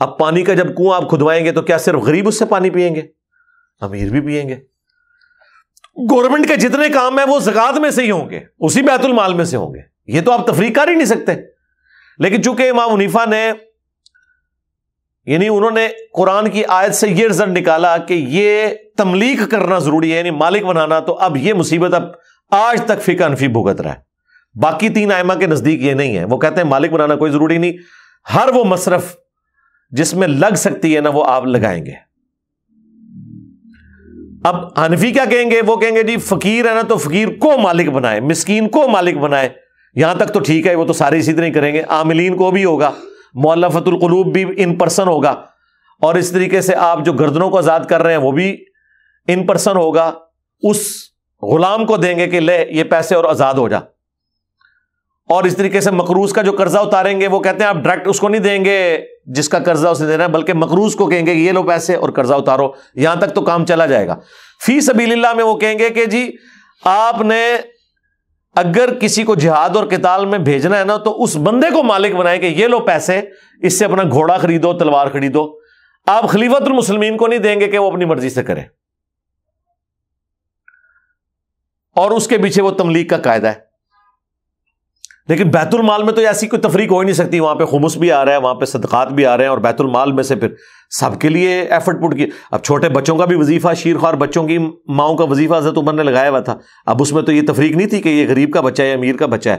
Speaker 1: اب پانی کا جب کنواں آپ کھدوائیں گے تو کیا صرف غریب اس سے پانی پئیں گے؟ امیر بھی پئیں گے۔ گورنمنٹ کے جتنے کام ہیں وہ زکوٰۃ میں سے ہی ہوں گے، اسی بیت المال میں سے ہوں گے، یہ تو آپ تفریق کر ہی نہیں سکتے۔ لیکن چونکہ امام حنیفہ نے، یعنی انہوں نے قرآن کی آیت سے یہ رزلٹ نکالا کہ یہ تملیک کرنا ضروری ہے، یعنی مالک بنانا، تو اب یہ مصیبت اب آج تک فقہ حنفی بھگت رہا ہے۔ باقی تین ائمہ کے نزدیک یہ نہیں ہے، وہ کہتے ہیں مالک بنانا کوئی ضروری نہیں، ہر وہ مصرف جس میں لگ سکتی ہے نا وہ آپ لگائیں گے۔ اب حنفی کیا کہیں گے؟ وہ کہیں گے جی فقیر ہے نا تو فقیر کو مالک بنائے، مسکین کو مالک بنائے، یہاں تک تو ٹھیک ہے، وہ تو سارے اسی طرح کریں گے، عاملین کو بھی ہوگا، مؤلفۃ القلوب بھی ان پرسن ہوگا، اور اس طریقے سے آپ جو گردنوں کو آزاد کر رہے ہیں وہ بھی ان پرسن ہوگا، اس غلام کو دیں گے کہ لے یہ پیسے اور آزاد ہو جا۔ اور اس طریقے سے مقروض کا جو قرضہ اتاریں گے وہ کہتے ہیں آپ ڈائریکٹ اس کو نہیں دیں گے جس کا قرضہ اسے دینا ہے، بلکہ مقروض کو کہیں گے یہ لو پیسے اور قرضہ اتارو، یہاں تک تو کام چلا جائے گا۔ فی سبیل اللہ میں وہ کہیں گے کہ جی آپ نے اگر کسی کو جہاد اور قتال میں بھیجنا ہے نا تو اس بندے کو مالک بنائے کہ یہ لو پیسے، اس سے اپنا گھوڑا خریدو، تلوار خریدو۔ آپ خلیفۃ المسلمین کو نہیں دیں گے کہ وہ اپنی مرضی سے کرے، اور اس کے پیچھے وہ تملیک کا قاعدہ ہے۔ لیکن بیت المال میں تو ایسی کوئی تفریق ہو ہی نہیں سکتی، وہاں پہ خمس بھی آ رہا ہے، وہاں پہ صدقات بھی آ رہے ہیں، اور بیت المال میں سے پھر سب کے لیے ایفرٹ پٹ کی۔ اب چھوٹے بچوں کا بھی وظیفہ، شیرخوار بچوں کی ماؤں کا وظیفہ حضرت عمر نے لگایا ہوا تھا، اب اس میں تو یہ تفریق نہیں تھی کہ یہ غریب کا بچہ ہے یا امیر کا بچہ ہے،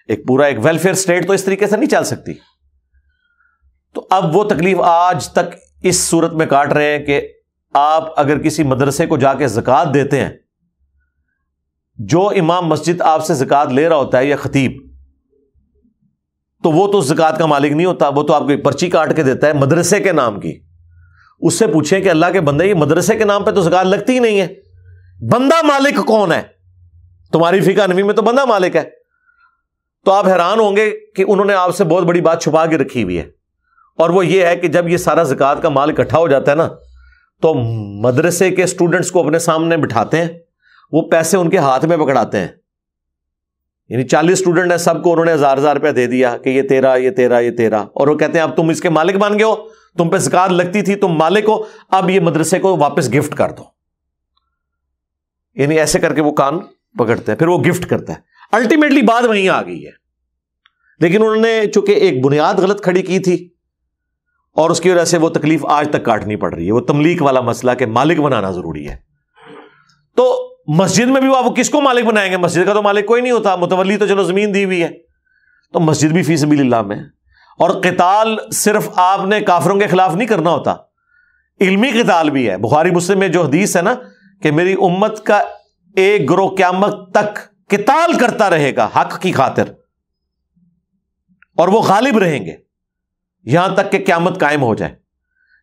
Speaker 1: ایک پورا ایک ویلفیئر اسٹیٹ تو اس طریقے سے نہیں چل سکتی۔ تو اب وہ تکلیف آج تک اس صورت میں کاٹ رہے ہیں کہ آپ اگر کسی مدرسے کو جا کے زکوٰۃ دیتے ہیں، جو امام مسجد آپ سے زکوٰۃ لے رہا ہوتا ہے یا خطیب، تو وہ تو زکوٰۃ کا مالک نہیں ہوتا، وہ تو آپ کو پرچی کاٹ کے دیتا ہے مدرسے کے نام کی۔ اس سے پوچھیں کہ اللہ کے بندے یہ مدرسے کے نام پہ تو زکوٰۃ لگتی ہی نہیں ہے، بندہ مالک کون ہے؟ تمہاری فقہ حنفی میں تو بندہ مالک ہے۔ تو آپ حیران ہوں گے کہ انہوں نے آپ سے بہت بڑی بات چھپا کے رکھی ہوئی ہے۔ اور وہ یہ ہے کہ جب یہ سارا زکوٰۃ کا مال اکٹھا ہو جاتا ہے نا تو مدرسے کے اسٹوڈنٹس کو اپنے سامنے بٹھاتے ہیں, وہ پیسے ان کے ہاتھ میں پکڑاتے ہیں, یعنی 40 اسٹوڈنٹ ہیں, سب کو انہوں نے 1000 روپیہ دے دیا کہ یہ تیرا, یہ تیرا, یہ تیرا, اور وہ کہتے ہیں اب تم اس کے مالک بن گئے ہو, تم پہ زکوٰۃ لگتی تھی, تم مالک ہو, اب یہ مدرسے کو واپس گفٹ کر دو. یعنی ایسے کر کے وہ کان پکڑتے ہیں, پھر وہ گفٹ کرتا ہے. الٹیمیٹلی بات وہیں آ گئی ہے, لیکن انہوں نے چونکہ ایک بنیاد غلط کھڑی کی تھی اور اس کی وجہ سے وہ تکلیف آج تک کاٹنی پڑ رہی ہے. وہ تملیک والا مسئلہ کہ مالک بنانا ضروری ہے. تو مسجد میں بھی وہ کس کو مالک بنائیں گے؟ مسجد کا تو مالک کوئی نہیں ہوتا, متولی تو چلو زمین دی ہوئی ہے, تو مسجد بھی فی سبیل اللہ میں. اور قتال صرف آپ نے کافروں کے خلاف نہیں کرنا ہوتا, علمی قتال بھی ہے. بخاری مسلم میں جو حدیث ہے نا کہ میری امت کا ایک گروہ قیامت تک قتال کرتا رہے گا حق کی خاطر, اور وہ غالب رہیں گے یہاں تک کہ قیامت قائم ہو جائے.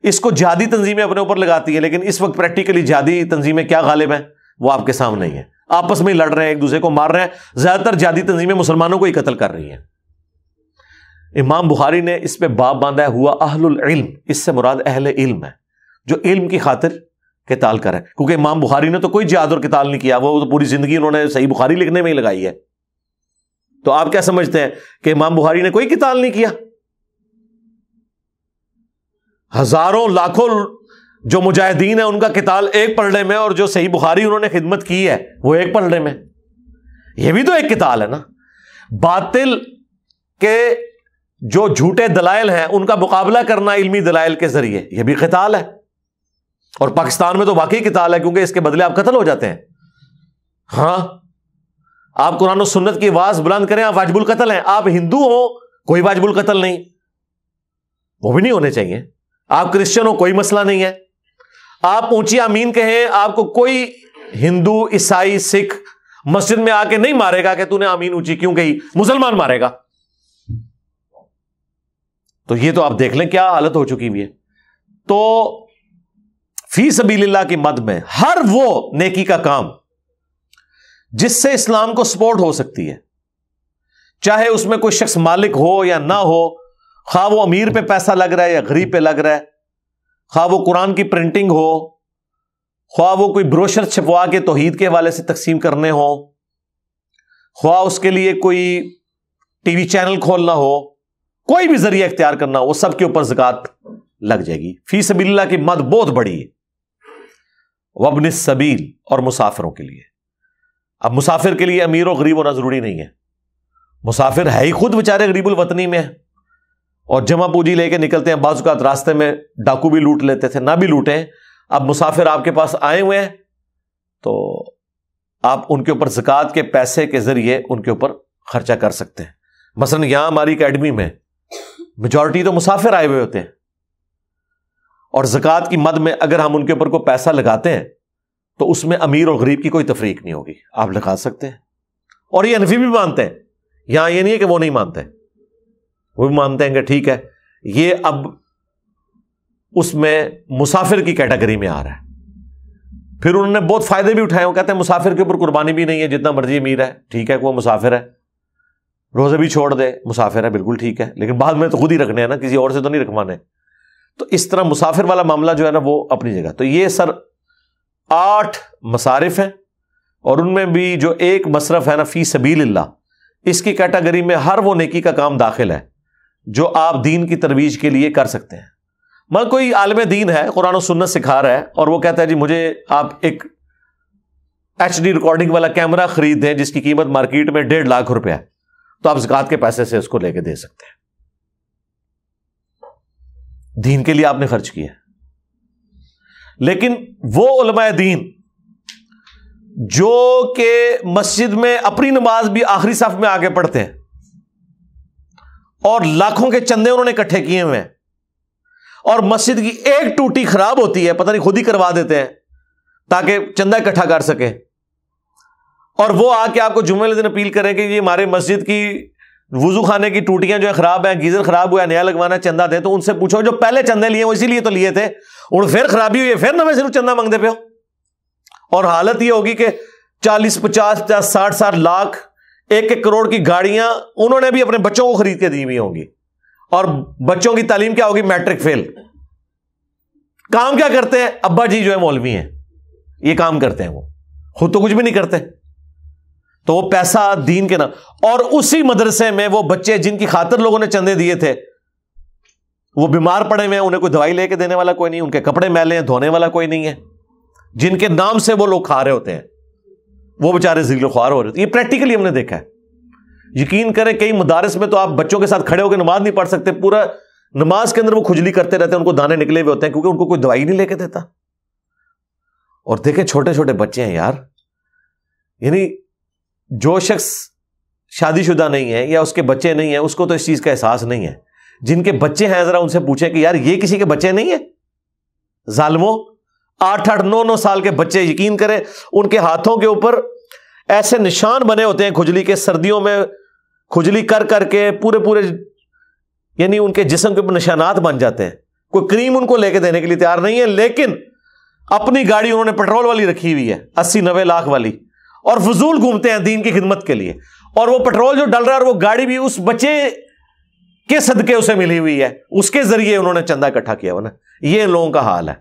Speaker 1: اس کو جہادی تنظیمیں اپنے اوپر لگاتی ہیں, لیکن اس وقت پریکٹیکلی جہادی تنظیمیں کیا غالب ہیں وہ آپ کے سامنے ہی ہیں, آپس میں ہی لڑ رہے ہیں, ایک دوسرے کو مار رہے ہیں. زیادہ تر جہادی تنظیمیں مسلمانوں کو ہی قتل کر رہی ہیں. امام بخاری نے اس پہ باب باندھا ہے ہوا اہل العلم, اس سے مراد اہل علم ہے جو علم کی خاطر قتال کرے, کیونکہ امام بخاری نے تو کوئی جہاد اور قتال نہیں کیا, وہ تو پوری زندگی انہوں نے صحیح بخاری لکھنے میں ہی لگائی ہے. تو آپ کیا سمجھتے ہیں کہ امام بخاری نے کوئی قتال نہیں کیا؟ ہزاروں لاکھوں جو مجاہدین ہیں ان کا قتال ایک پلڑے میں, اور جو صحیح بخاری انہوں نے خدمت کی ہے وہ ایک پلڑے میں. یہ بھی تو ایک قتال ہے نا. باطل کے جو جھوٹے دلائل ہیں ان کا مقابلہ کرنا علمی دلائل کے ذریعے, یہ بھی قتال ہے. اور پاکستان میں تو واقعی قتال ہے, کیونکہ اس کے بدلے آپ قتل ہو جاتے ہیں. ہاں, آپ قرآن و سنت کی آواز بلند کریں, آپ واجب القتل ہیں. آپ ہندو ہو کوئی واجب القتل نہیں, وہ بھی نہیں ہونے چاہیے. آپ کرسچن ہو کوئی مسئلہ نہیں ہے. آپ اونچی آمین کہیں, آپ کو کوئی ہندو, عیسائی, سکھ مسجد میں آ کے نہیں مارے گا کہ تو نے آمین اونچی کیوں کہی, مسلمان مارے گا. تو یہ تو آپ دیکھ لیں کیا حالت ہو چکی ہوئی ہے. تو فی سبیل اللہ کی مد میں ہر وہ نیکی کا کام جس سے اسلام کو سپورٹ ہو سکتی ہے, چاہے اس میں کوئی شخص مالک ہو یا نہ ہو, خواہ وہ امیر پہ پیسہ لگ رہا ہے یا غریب پہ لگ رہا ہے, خواہ وہ قرآن کی پرنٹنگ ہو, خواہ وہ کوئی بروشر چھپوا کے توحید کے حوالے سے تقسیم کرنے ہو, خواہ اس کے لیے کوئی ٹی وی چینل کھولنا ہو, کوئی بھی ذریعہ اختیار کرنا ہو, وہ سب کے اوپر زکوٰۃ لگ جائے گی. فی سبیل اللہ کی مد بہت بڑی ہے. وابن السبیل, اور مسافروں کے لیے. اب مسافر کے لیے امیر و غریب ہونا ضروری نہیں ہے. مسافر ہے ہی خود بیچارے غریب الوطنی میں, اور جمع پوجی لے کے نکلتے ہیں. بعض اوقات راستے میں ڈاکو بھی لوٹ لیتے تھے, نہ بھی لوٹیں. اب مسافر آپ کے پاس آئے ہوئے ہیں تو آپ ان کے اوپر زکوٰۃ کے پیسے کے ذریعے ان کے اوپر خرچہ کر سکتے ہیں. مثلا یہاں ہماری اکیڈمی میں میجورٹی تو مسافر آئے ہوئے ہوتے ہیں, اور زکوٰۃ کی مد میں اگر ہم ان کے اوپر کوئی پیسہ لگاتے ہیں تو اس میں امیر اور غریب کی کوئی تفریق نہیں ہوگی, آپ لگا سکتے ہیں. اور یہ حنفی بھی مانتے ہیں, یہاں یہ نہیں ہے کہ وہ نہیں مانتے, وہ بھی مانتے ہیں کہ ٹھیک ہے یہ اب اس میں مسافر کی کیٹیگری میں آ رہا ہے. پھر انہوں نے بہت فائدے بھی اٹھائے. وہ کہتے ہیں مسافر کے اوپر قربانی بھی نہیں ہے, جتنا مرضی امیر ہے ٹھیک ہے, وہ مسافر ہے, روزے بھی چھوڑ دے مسافر ہے, بالکل ٹھیک ہے, لیکن بعد میں تو خود ہی رکھنے ہیں نا, کسی اور سے تو نہیں رکھوانے. تو اس طرح مسافر والا معاملہ جو ہے نا وہ اپنی جگہ. تو یہ سر 8 مصارف ہیں, اور ان میں بھی جو ایک مصرف ہے نا فی سبیل اللہ, اس کی کیٹیگری میں ہر وہ نیکی کا کام داخل ہے جو آپ دین کی ترویج کے لیے کر سکتے ہیں. مگر کوئی عالم دین ہے, قرآن و سنت سکھا رہا ہے, اور وہ کہتا ہے جی مجھے آپ ایک HD ریکارڈنگ والا کیمرہ خرید دیں جس کی قیمت مارکیٹ میں 1.5 لاکھ روپیہ ہے, تو آپ زکوٰۃ کے پیسے سے اس کو لے کے دے سکتے ہیں. دین کے لیے آپ نے خرچ کیا. لیکن وہ علماء دین جو کہ مسجد میں اپنی نماز بھی آخری صف میں آگے پڑھتے ہیں, اور لاکھوں کے چندے انہوں نے اکٹھے کیے ہوئے ہیں, اور مسجد کی ایک ٹوٹی خراب ہوتی ہے, پتہ نہیں خود ہی کروا دیتے ہیں تاکہ چندہ اکٹھا کر سکیں, اور وہ آ کے آپ کو جمعے والے دن اپیل کریں کہ یہ ہمارے مسجد کی وضو خانے کی ٹوٹیاں جو ہے خراب ہیں, گیزر خراب ہوا ہے, نیا لگوانا, چندہ دیں. تو ان سے پوچھو جو پہلے چندے لیے وہ اسی لیے تو لیے تھے, اور پھر خرابی ہوئی ہے پھر نہ میں صرف چندہ مانگتے پہ ہو. اور حالت یہ ہوگی کہ 40, 50, 60 لاکھ, 1 کروڑ کی گاڑیاں انہوں نے بھی اپنے بچوں کو خرید کے دی ہوئی ہوں گی, اور بچوں کی تعلیم کیا ہوگی؟ میٹرک فیل. کام کیا کرتے ہیں؟ ابا جی جو ہے مولوی ہیں, یہ کام کرتے ہیں, وہ خود تو کچھ بھی نہیں کرتے. تو وہ پیسہ دین کے نام. اور اسی مدرسے میں وہ بچے جن کی خاطر لوگوں نے چندے دیے تھے, وہ بیمار پڑے ہوئے ہیں, انہیں کوئی دوائی لے کے دینے والا کوئی نہیں, ان کے کپڑے میلے ہیں, دھونے والا کوئی نہیں ہے. جن کے نام سے وہ لوگ کھا رہے ہوتے ہیں, وہ بیچارے ذلیل و خوار ہو رہے ہوتے ہیں. یہ پریکٹیکلی ہم نے دیکھا ہے. یقین کریں کئی مدارس میں تو آپ بچوں کے ساتھ کھڑے ہو کے نماز نہیں پڑھ سکتے, پورا نماز کے اندر وہ کھجلی کرتے رہتے ہیں, ان کو دانے نکلے ہوئے ہوتے ہیں کیونکہ ان کو کوئی دوائی نہیں لے کے دیتا. اور دیکھیں چھوٹے چھوٹے بچے ہیں یار, یعنی جو شخص شادی شدہ نہیں ہے یا اس کے بچے نہیں ہیں, اس کو تو اس چیز کا احساس نہیں ہے. جن کے بچے ہیں ذرا ان سے پوچھیں کہ یار یہ کسی کے بچے نہیں ہیں؟ ظالموں, 8-8 9-9 سال کے بچے, یقین کریں ان کے ہاتھوں کے اوپر ایسے نشان بنے ہوتے ہیں کھجلی کے, سردیوں میں کھجلی کر کر کے پورے یعنی ان کے جسم کے اوپر نشانات بن جاتے ہیں. کوئی کریم ان کو لے کے دینے کے لیے تیار نہیں ہے, لیکن اپنی گاڑی انہوں نے پیٹرول والی رکھی ہوئی ہے 80-90 لاکھ والی, اور فضول گھومتے ہیں دین کی خدمت کے لیے. اور وہ پیٹرول جو ڈل رہا ہے اور وہ گاڑی بھی اس بچے کے صدقے اسے ملی ہوئی ہے, اس کے ذریعے انہوں نے چندہ اکٹھا کیا ہوا نا. یہ ان لوگوں کا حال ہے.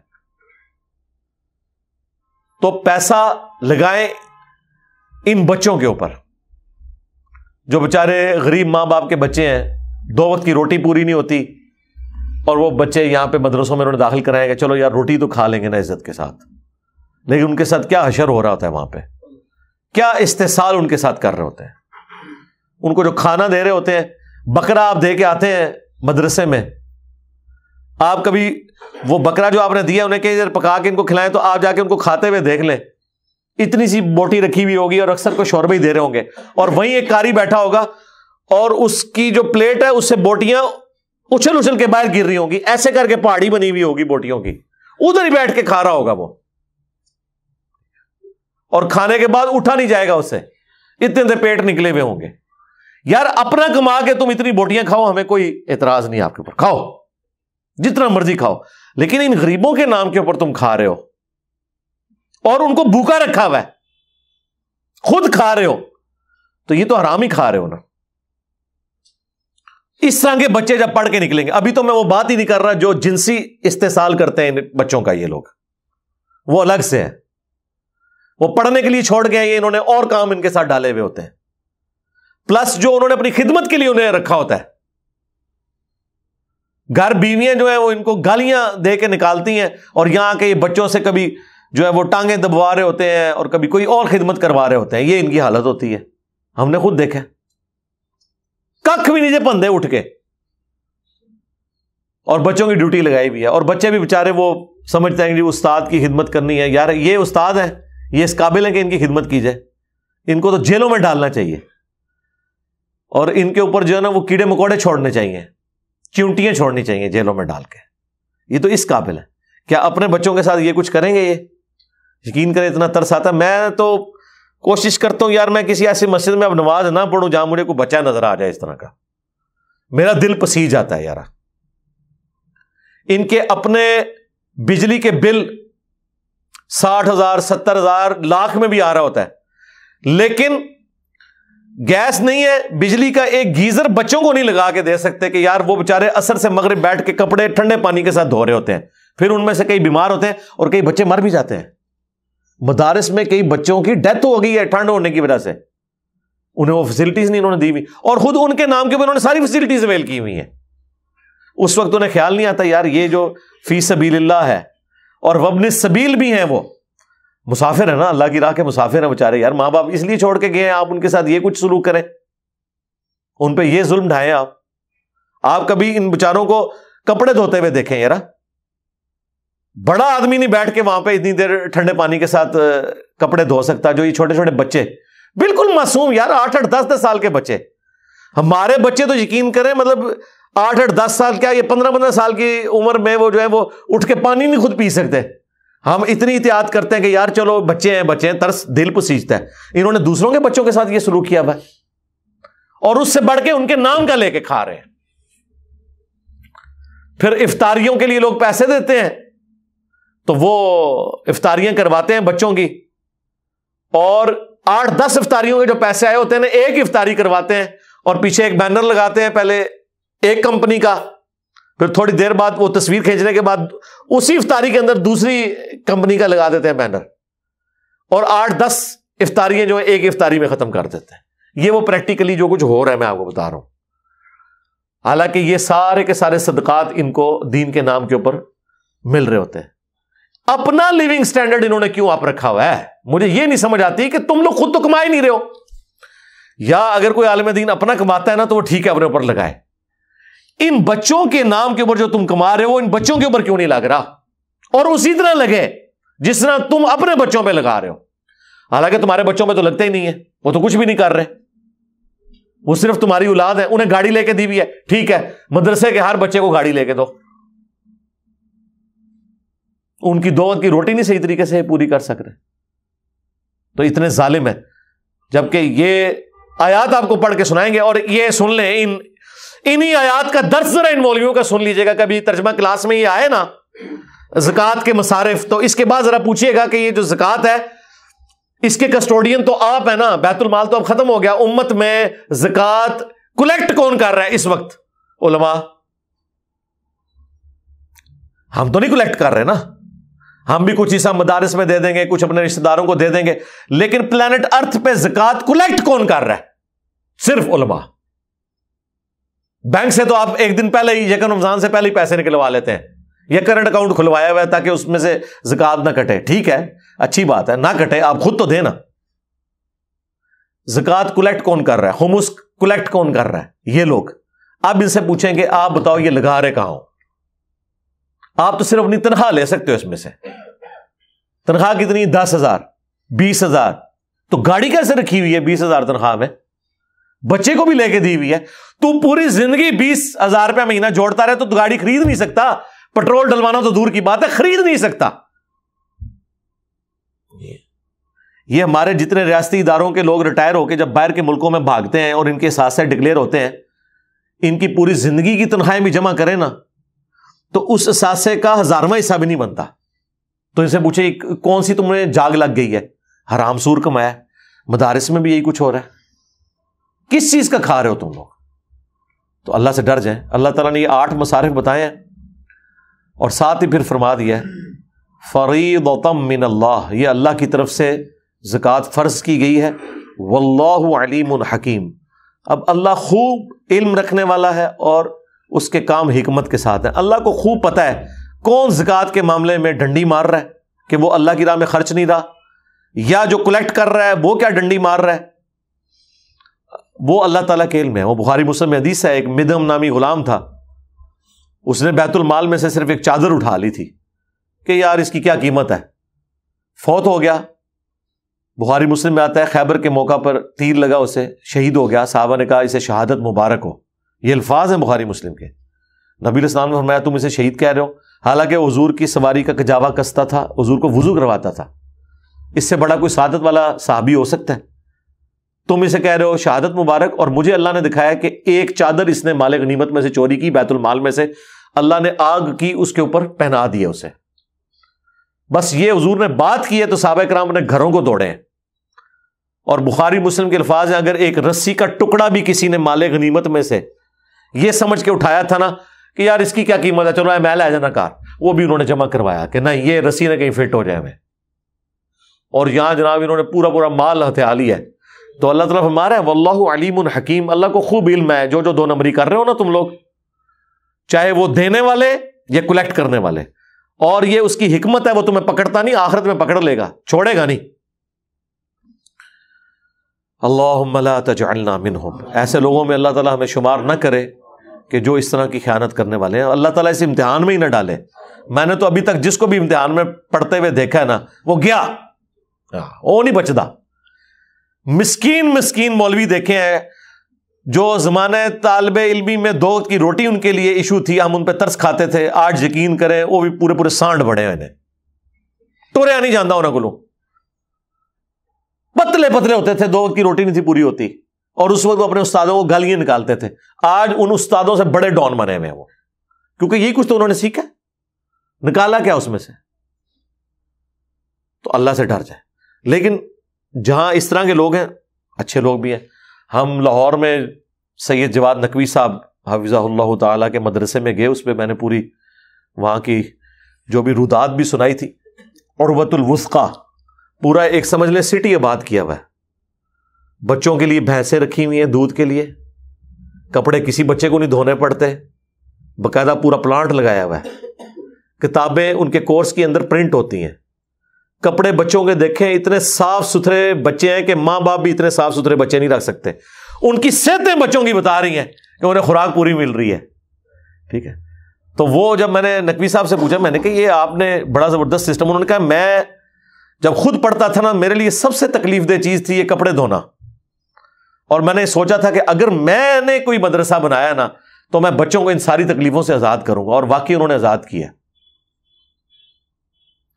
Speaker 1: تو پیسہ لگائیں ان بچوں کے اوپر جو بیچارے غریب ماں باپ کے بچے ہیں, 2 وقت کی روٹی پوری نہیں ہوتی, اور وہ بچے یہاں پہ مدرسوں میں انہوں نے داخل کرائے کہ چلو یار روٹی تو کھا لیں گے نا عزت کے ساتھ, لیکن ان کے ساتھ کیا حشر ہو رہا ہوتا ہے وہاں پہ, کیا استحصال ان کے ساتھ کر رہے ہوتے ہیں. ان کو جو کھانا دے رہے ہوتے ہیں, بکرا آپ دے کے آتے ہیں مدرسے میں, آپ کبھی وہ بکرا جو آپ نے دیا انہیں کہ پکا کے ان کو کھلائیں, تو آپ جا کے ان کو کھاتے ہوئے دیکھ لیں, اتنی سی بوٹی رکھی ہوئی ہوگی اور اکثر کو شوربے ہی دے رہے ہوں گے, اور وہیں ایک کاری بیٹھا ہوگا اور اس کی جو پلیٹ ہے اس سے بوٹیاں اچھل اچھل کے باہر گر رہی ہوں گی, ایسے کر کے پہاڑی بنی ہوئی ہوگی بوٹیوں کی, ادھر ہی بیٹھ کے کھا رہا ہوگا وہ, اور کھانے کے بعد اٹھا نہیں جائے گا اس سے, اتنے سے پیٹ نکلے ہوئے ہوں گے. یار اپنا کما کے تم اتنی بوٹیاں کھاؤ, ہمیں کوئی اعتراض نہیں آپ کے اوپر, کھاؤ جتنا مرضی کھاؤ, لیکن ان غریبوں کے نام کے اوپر تم کھا رہے ہو اور ان کو بھوکا رکھا ہوا ہے, خود کھا رہے ہو, تو یہ تو حرام ہی کھا رہے ہو نا. اس طرح کے بچے جب پڑھ کے نکلیں گے, ابھی تو میں وہ بات ہی نہیں کر رہا جو جنسی استحصال کرتے ہیں بچوں کا, یہ لوگ وہ الگ سے ہے, وہ پڑھنے کے لیے چھوڑ گئے, یہ انہوں نے اور کام ان کے ساتھ ڈالے ہوئے ہوتے ہیں, پلس جو انہوں نے اپنی خدمت کے لیے انہیں رکھا ہوتا ہے. گھر بیویاں جو ہیں وہ ان کو گالیاں دے کے نکالتی ہیں, اور یہاں کے یہ بچوں سے کبھی جو ہے وہ ٹانگیں دبوا رہے ہوتے ہیں اور کبھی کوئی اور خدمت کروا رہے ہوتے ہیں. یہ ان کی حالت ہوتی ہے, ہم نے خود دیکھا, ککھ بھی نیچے پندے اٹھ کے, اور بچوں کی ڈیوٹی لگائی ہوئی ہے, اور بچے بھی بےچارے وہ سمجھتے ہیں کہ استاد کی خدمت کرنی ہے. یار یہ استاد ہیں, یہ اس قابل ہے کہ ان کی خدمت کی جائے, ان کو تو جیلوں میں ڈالنا چاہیے, اور ان کے اوپر جو ہے نا وہ کیڑے مکوڑے چھوڑنے چاہیے, چونٹیاں چھوڑنی چاہیے جیلوں میں ڈال کے. یہ تو اس قابل ہے. کیا اپنے بچوں کے ساتھ یہ کچھ کریں گے؟ یہ یقین کریں اتنا ترس آتا ہے. میں تو کوشش کرتا ہوں یار میں کسی ایسی مسجد میں اب نماز نہ پڑھوں جہاں مجھے کوئی بچہ نظر آ جائے اس طرح کا, میرا دل پسیج جاتا ہے یار. ان کے اپنے بجلی کے بل 60,000 70,000 لاکھ میں بھی آ رہا ہوتا ہے, لیکن گیس نہیں ہے, بجلی کا ایک گیزر بچوں کو نہیں لگا کے دے سکتے کہ یار وہ بےچارے عصر سے مغرب بیٹھ کے کپڑے ٹھنڈے پانی کے ساتھ دھو رہے ہوتے ہیں. پھر ان میں سے کئی بیمار ہوتے ہیں اور کئی بچے مر بھی جاتے ہیں. مدارس میں کئی بچوں کی ڈیتھ ہو گئی ہے ٹھنڈ ہونے کی وجہ سے, انہیں وہ فیسلٹیز نہیں انہوں نے دی ہوئی, اور خود ان کے نام کے اوپر انہوں نے ساری فیسلٹیز اویل کی ہوئی ہیں. اس وقت انہیں خیال نہیں آتا یار یہ جو فی سبیل اللہ ہے, اور وابن السبیل بھی ہیں, وہ مسافر ہیں نا, اللہ کی راہ کے مسافر ہیں بیچارے. یار ماں باپ اس لیے چھوڑ کے گئے ہیں, آپ ان کے ساتھ یہ کچھ سلوک کریں, ان پہ یہ ظلم ڈھائیں. آپ کبھی ان بیچاروں کو کپڑے دھوتے ہوئے دیکھیں یار, بڑا آدمی نہیں بیٹھ کے وہاں پہ اتنی دیر ٹھنڈے پانی کے ساتھ کپڑے دھو سکتا, جو یہ چھوٹے چھوٹے بچے بالکل معصوم یار, 8-8 10-10 سال کے بچے. ہمارے بچے تو یقین کریں مطلب 8-8 10 سال کیا, یہ 15-15 سال کی عمر میں وہ جو ہے وہ اٹھ کے پانی نہیں خود پی سکتے. ہم اتنی احتیاط کرتے ہیں کہ یار چلو بچے ہیں, ترس دل پسیجتا ہے. انہوں نے دوسروں کے بچوں کے ساتھ یہ سلوک کیا ہوا ہے, اور اس سے بڑھ کے ان کے نام کا لے کے کھا رہے ہیں. پھر افطاریوں کے لیے لوگ پیسے دیتے ہیں تو وہ افطاریاں کرواتے ہیں بچوں کی, اور 8-10 افطاریوں کے جو پیسے آئے ہوتے ہیں نا, ایک افطاری کرواتے ہیں, اور پیچھے ایک بینر لگاتے ہیں پہلے ایک کمپنی کا، پھر تھوڑی دیر بعد وہ تصویر کھینچنے کے بعد اسی افطاری کے اندر دوسری کمپنی کا لگا دیتے ہیں بینر، اور 8-10 افطاریاں جو ہے ایک افطاری میں ختم کر دیتے ہیں۔ یہ وہ پریکٹیکلی جو کچھ ہو رہا ہے میں آپ کو بتا رہا ہوں، حالانکہ یہ سارے کے سارے صدقات ان کو دین کے نام کے اوپر مل رہے ہوتے ہیں۔ اپنا لیونگ سٹینڈرڈ انہوں نے کیوں آپ رکھا ہوا ہے؟ مجھے یہ نہیں سمجھ آتی کہ تم لوگ خود تو کما ہی نہیں رہے ہو، یا اگر کوئی عالم دین اپنا کماتا ہے نا تو وہ ٹھیک ہے اپنے اوپر لگائے، ان بچوں کے نام کے اوپر جو تم کما رہے ہو ان بچوں کے اوپر کیوں نہیں لگ رہا؟ اور اسی طرح لگے جس طرح تم اپنے بچوں پہ لگا رہے ہو، حالانکہ تمہارے بچوں پہ تو لگتے ہی نہیں ہے، وہ تو کچھ بھی نہیں کر رہے، وہ صرف تمہاری اولاد ہے، انہیں گاڑی لے کے دی بھی ہے، ٹھیک ہے مدرسے کے ہر بچے کو گاڑی لے کے دو، ان کی 2 وقت کی روٹی نہیں صحیح طریقے سے پوری کر سک رہے، تو اتنے ظالم ہیں۔ جبکہ یہ آیات آپ کو پڑھ کے سنائیں گے، اور یہ سن لیں انہی آیات کا درس ذرا ان مولویوں کا سن لیجئے گا، کبھی ترجمہ کلاس میں یہ آئے نا زکوٰۃ کے مصارف، تو اس کے بعد ذرا پوچھئے گا کہ یہ جو زکوٰۃ ہے اس کے کسٹوڈین تو آپ ہیں نا، بیت المال تو اب ختم ہو گیا، امت میں زکوٰۃ کلیکٹ کون کر رہا ہے اس وقت؟ علماء۔ ہم تو نہیں کلیکٹ کر رہے نا، ہم بھی کچھ حصہ مدارس میں دے دیں گے، کچھ اپنے رشتہ داروں کو دے دیں گے، لیکن پلانٹ ارتھ پہ زکوٰۃ کلیکٹ کون کر رہا ہے؟ صرف علماء۔ بینک سے تو آپ ایک دن پہلے ہی یکم رمضان سے پہلے ہی پیسے نکلوا لیتے ہیں، یا کرنٹ اکاؤنٹ کھلوایا ہوا ہے تاکہ اس میں سے زکوٰۃ نہ کٹے، ٹھیک ہے اچھی بات ہے، نہ کٹے، آپ خود تو دینا۔ زکوٰۃ کلیکٹ کون کر رہا ہے؟ خمس کلیکٹ کون کر رہا ہے؟ یہ لوگ۔ اب ان سے پوچھیں کہ آپ بتاؤ یہ لگا رہے کہاں ہو؟ آپ تو صرف اپنی تنخواہ لے سکتے ہو اس میں سے، تنخواہ کتنی؟ 10,000 20,000، تو گاڑی کیسے رکھی ہوئی ہے 20,000 تنخواہ میں؟ بچے کو بھی لے کے دی ہوئی ہے، تو پوری زندگی 20,000 روپیہ مہینہ جوڑتا رہے تو گاڑی خرید نہیں سکتا، پٹرول ڈلوانا تو دور کی بات ہے، خرید نہیں سکتا۔ یہ ہمارے جتنے ریاستی اداروں کے لوگ ریٹائر ہو کے جب باہر کے ملکوں میں بھاگتے ہیں اور ان کے اثاثے ڈکلیئر ہوتے ہیں، ان کی پوری زندگی کی تنخواہیں بھی جمع کریں نا تو اس اثاثے کا 1000واں حصہ بھی نہیں بنتا۔ تو ان سے پوچھے کون سی تم نے جاگ لگ گئی ہے؟ حرام سور کمایا، مدارس میں بھی یہی کچھ ہو رہا ہے، کس چیز کا کھا رہے ہو تم لوگ؟ تو اللہ سے ڈر جائیں۔ اللہ تعالیٰ نے یہ 8 مصارف بتائے ہیں، اور ساتھ ہی پھر فرما دیا ہے فریضۃ من اللہ، یہ اللہ کی طرف سے زکوٰۃ فرض کی گئی ہے، واللہ علیم حکیم، اب اللہ خوب علم رکھنے والا ہے اور اس کے کام حکمت کے ساتھ ہے۔ اللہ کو خوب پتہ ہے کون زکوٰۃ کے معاملے میں ڈنڈی مار رہا ہے کہ وہ اللہ کی راہ میں خرچ نہیں رہا، یا جو کلیکٹ کر رہا ہے وہ کیا ڈنڈی مار رہا ہے، وہ اللہ تعالیٰ کے علم ہے۔ وہ بخاری مسلم میں حدیث ہے، ایک مدھم نامی غلام تھا، اس نے بیت المال میں سے صرف ایک چادر اٹھا لی تھی کہ یار اس کی کیا قیمت ہے، فوت ہو گیا۔ بخاری مسلم میں آتا ہے خیبر کے موقع پر تیر لگا اسے، شہید ہو گیا، صحابہ نے کہا اسے شہادت مبارک ہو، یہ الفاظ ہیں بخاری مسلم کے۔ نبی علیہ السلام نے فرمایا تم اسے شہید کہہ رہے ہو، حالانکہ حضور کی سواری کا کجاوا کستا تھا، حضور کو وضو کرواتا تھا، اس سے بڑا کوئی سعادت والا صحابی ہو سکتا ہے؟ تم اسے کہہ رہے ہو شہادت مبارک، اور مجھے اللہ نے دکھایا کہ ایک چادر اس نے مال غنیمت میں سے چوری کی، بیت المال میں سے، اللہ نے آگ کی اس کے اوپر پہنا دیا اسے۔ بس یہ حضور نے بات کی ہے تو صحابہ کرام نے گھروں کو دوڑے ہیں۔ اور بخاری مسلم کے الفاظ ہیں اگر ایک رسی کا ٹکڑا بھی کسی نے مال غنیمت میں سے یہ سمجھ کے اٹھایا تھا نا کہ یار اس کی کیا قیمت ہے، چلو میں لے جانا کار، وہ بھی انہوں نے جمع کروایا کہ نہیں یہ رسی نہ کہیں فٹ ہو جائے ہمیں، اور یہاں جناب انہوں نے پورا پورا مال ہتھیا لیا ہے۔ تو اللہ تعالیٰ فرما رہا ہے واللہ علیم حکیم، اللہ کو خوب علم ہے جو 2 نمبری کر رہے ہو نا تم لوگ، چاہے وہ دینے والے یا کلیکٹ کرنے والے، اور یہ اس کی حکمت ہے، وہ تمہیں پکڑتا نہیں، آخرت میں پکڑ لے گا، چھوڑے گا نہیں۔ اللہم لا تجعلنا منہم، ایسے لوگوں میں اللہ تعالیٰ ہمیں شمار نہ کرے کہ جو اس طرح کی خیانت کرنے والے ہیں۔ اللہ تعالیٰ اس امتحان میں ہی نہ ڈالے۔ میں نے تو ابھی تک جس کو بھی امتحان میں پڑھتے ہوئے دیکھا ہے نا وہ گیا، وہ نہیں بچتا۔ مسکین مولوی دیکھے ہیں جو زمانہ طالب علمی میں 2 وقت کی روٹی ان کے لیے ایشو تھی، ہم ان پہ ترس کھاتے تھے، آج یقین کریں وہ بھی پورے سانڈ بڑے ہیں، ٹوریا نہیں جانا انہوں کو، پتلے ہوتے تھے، 2 وقت کی روٹی نہیں تھی پوری ہوتی، اور اس وقت وہ اپنے استادوں کو گالیاں نکالتے تھے۔ آج ان استادوں سے بڑے ڈان بنے ہوئے ہیں وہ، کیونکہ یہی کچھ تو انہوں نے سیکھا، نکالا کیا اس میں سے۔ تو اللہ سے ڈر جائے۔ لیکن جہاں اس طرح کے لوگ ہیں، اچھے لوگ بھی ہیں۔ ہم لاہور میں سید جواد نقوی صاحب حفظہ اللہ تعالیٰ کے مدرسے میں گئے, اس پہ میں نے پوری وہاں کی جو بھی رودات بھی سنائی تھی. عروۃ الوثقی پورا ایک سمجھ لیں سٹی آباد کیا ہوا ہے. بچوں کے لیے بھینسیں رکھی ہوئی ہیں دودھ کے لیے, کپڑے کسی بچے کو نہیں دھونے پڑتے, باقاعدہ پورا پلانٹ لگایا ہوا ہے. کتابیں ان کے کورس کے اندر پرنٹ ہوتی ہیں. کپڑے بچوں کے دیکھیں اتنے صاف ستھرے بچے ہیں کہ ماں باپ بھی اتنے صاف ستھرے بچے نہیں رکھ سکتے. ان کی صحتیں بچوں کی بتا رہی ہیں کہ انہیں خوراک پوری مل رہی ہے. ٹھیک ہے, تو وہ جب میں نے نقوی صاحب سے پوچھا, میں نے کہا یہ آپ نے بڑا زبردست سسٹم. انہوں نے کہا میں جب خود پڑھتا تھا نا, میرے لیے سب سے تکلیف دہ چیز تھی یہ کپڑے دھونا, اور میں نے سوچا تھا کہ اگر میں نے کوئی مدرسہ بنایا نا تو میں بچوں کو ان ساری تکلیفوں سے آزاد کروں گا. اور واقعی انہوں نے آزاد کیا.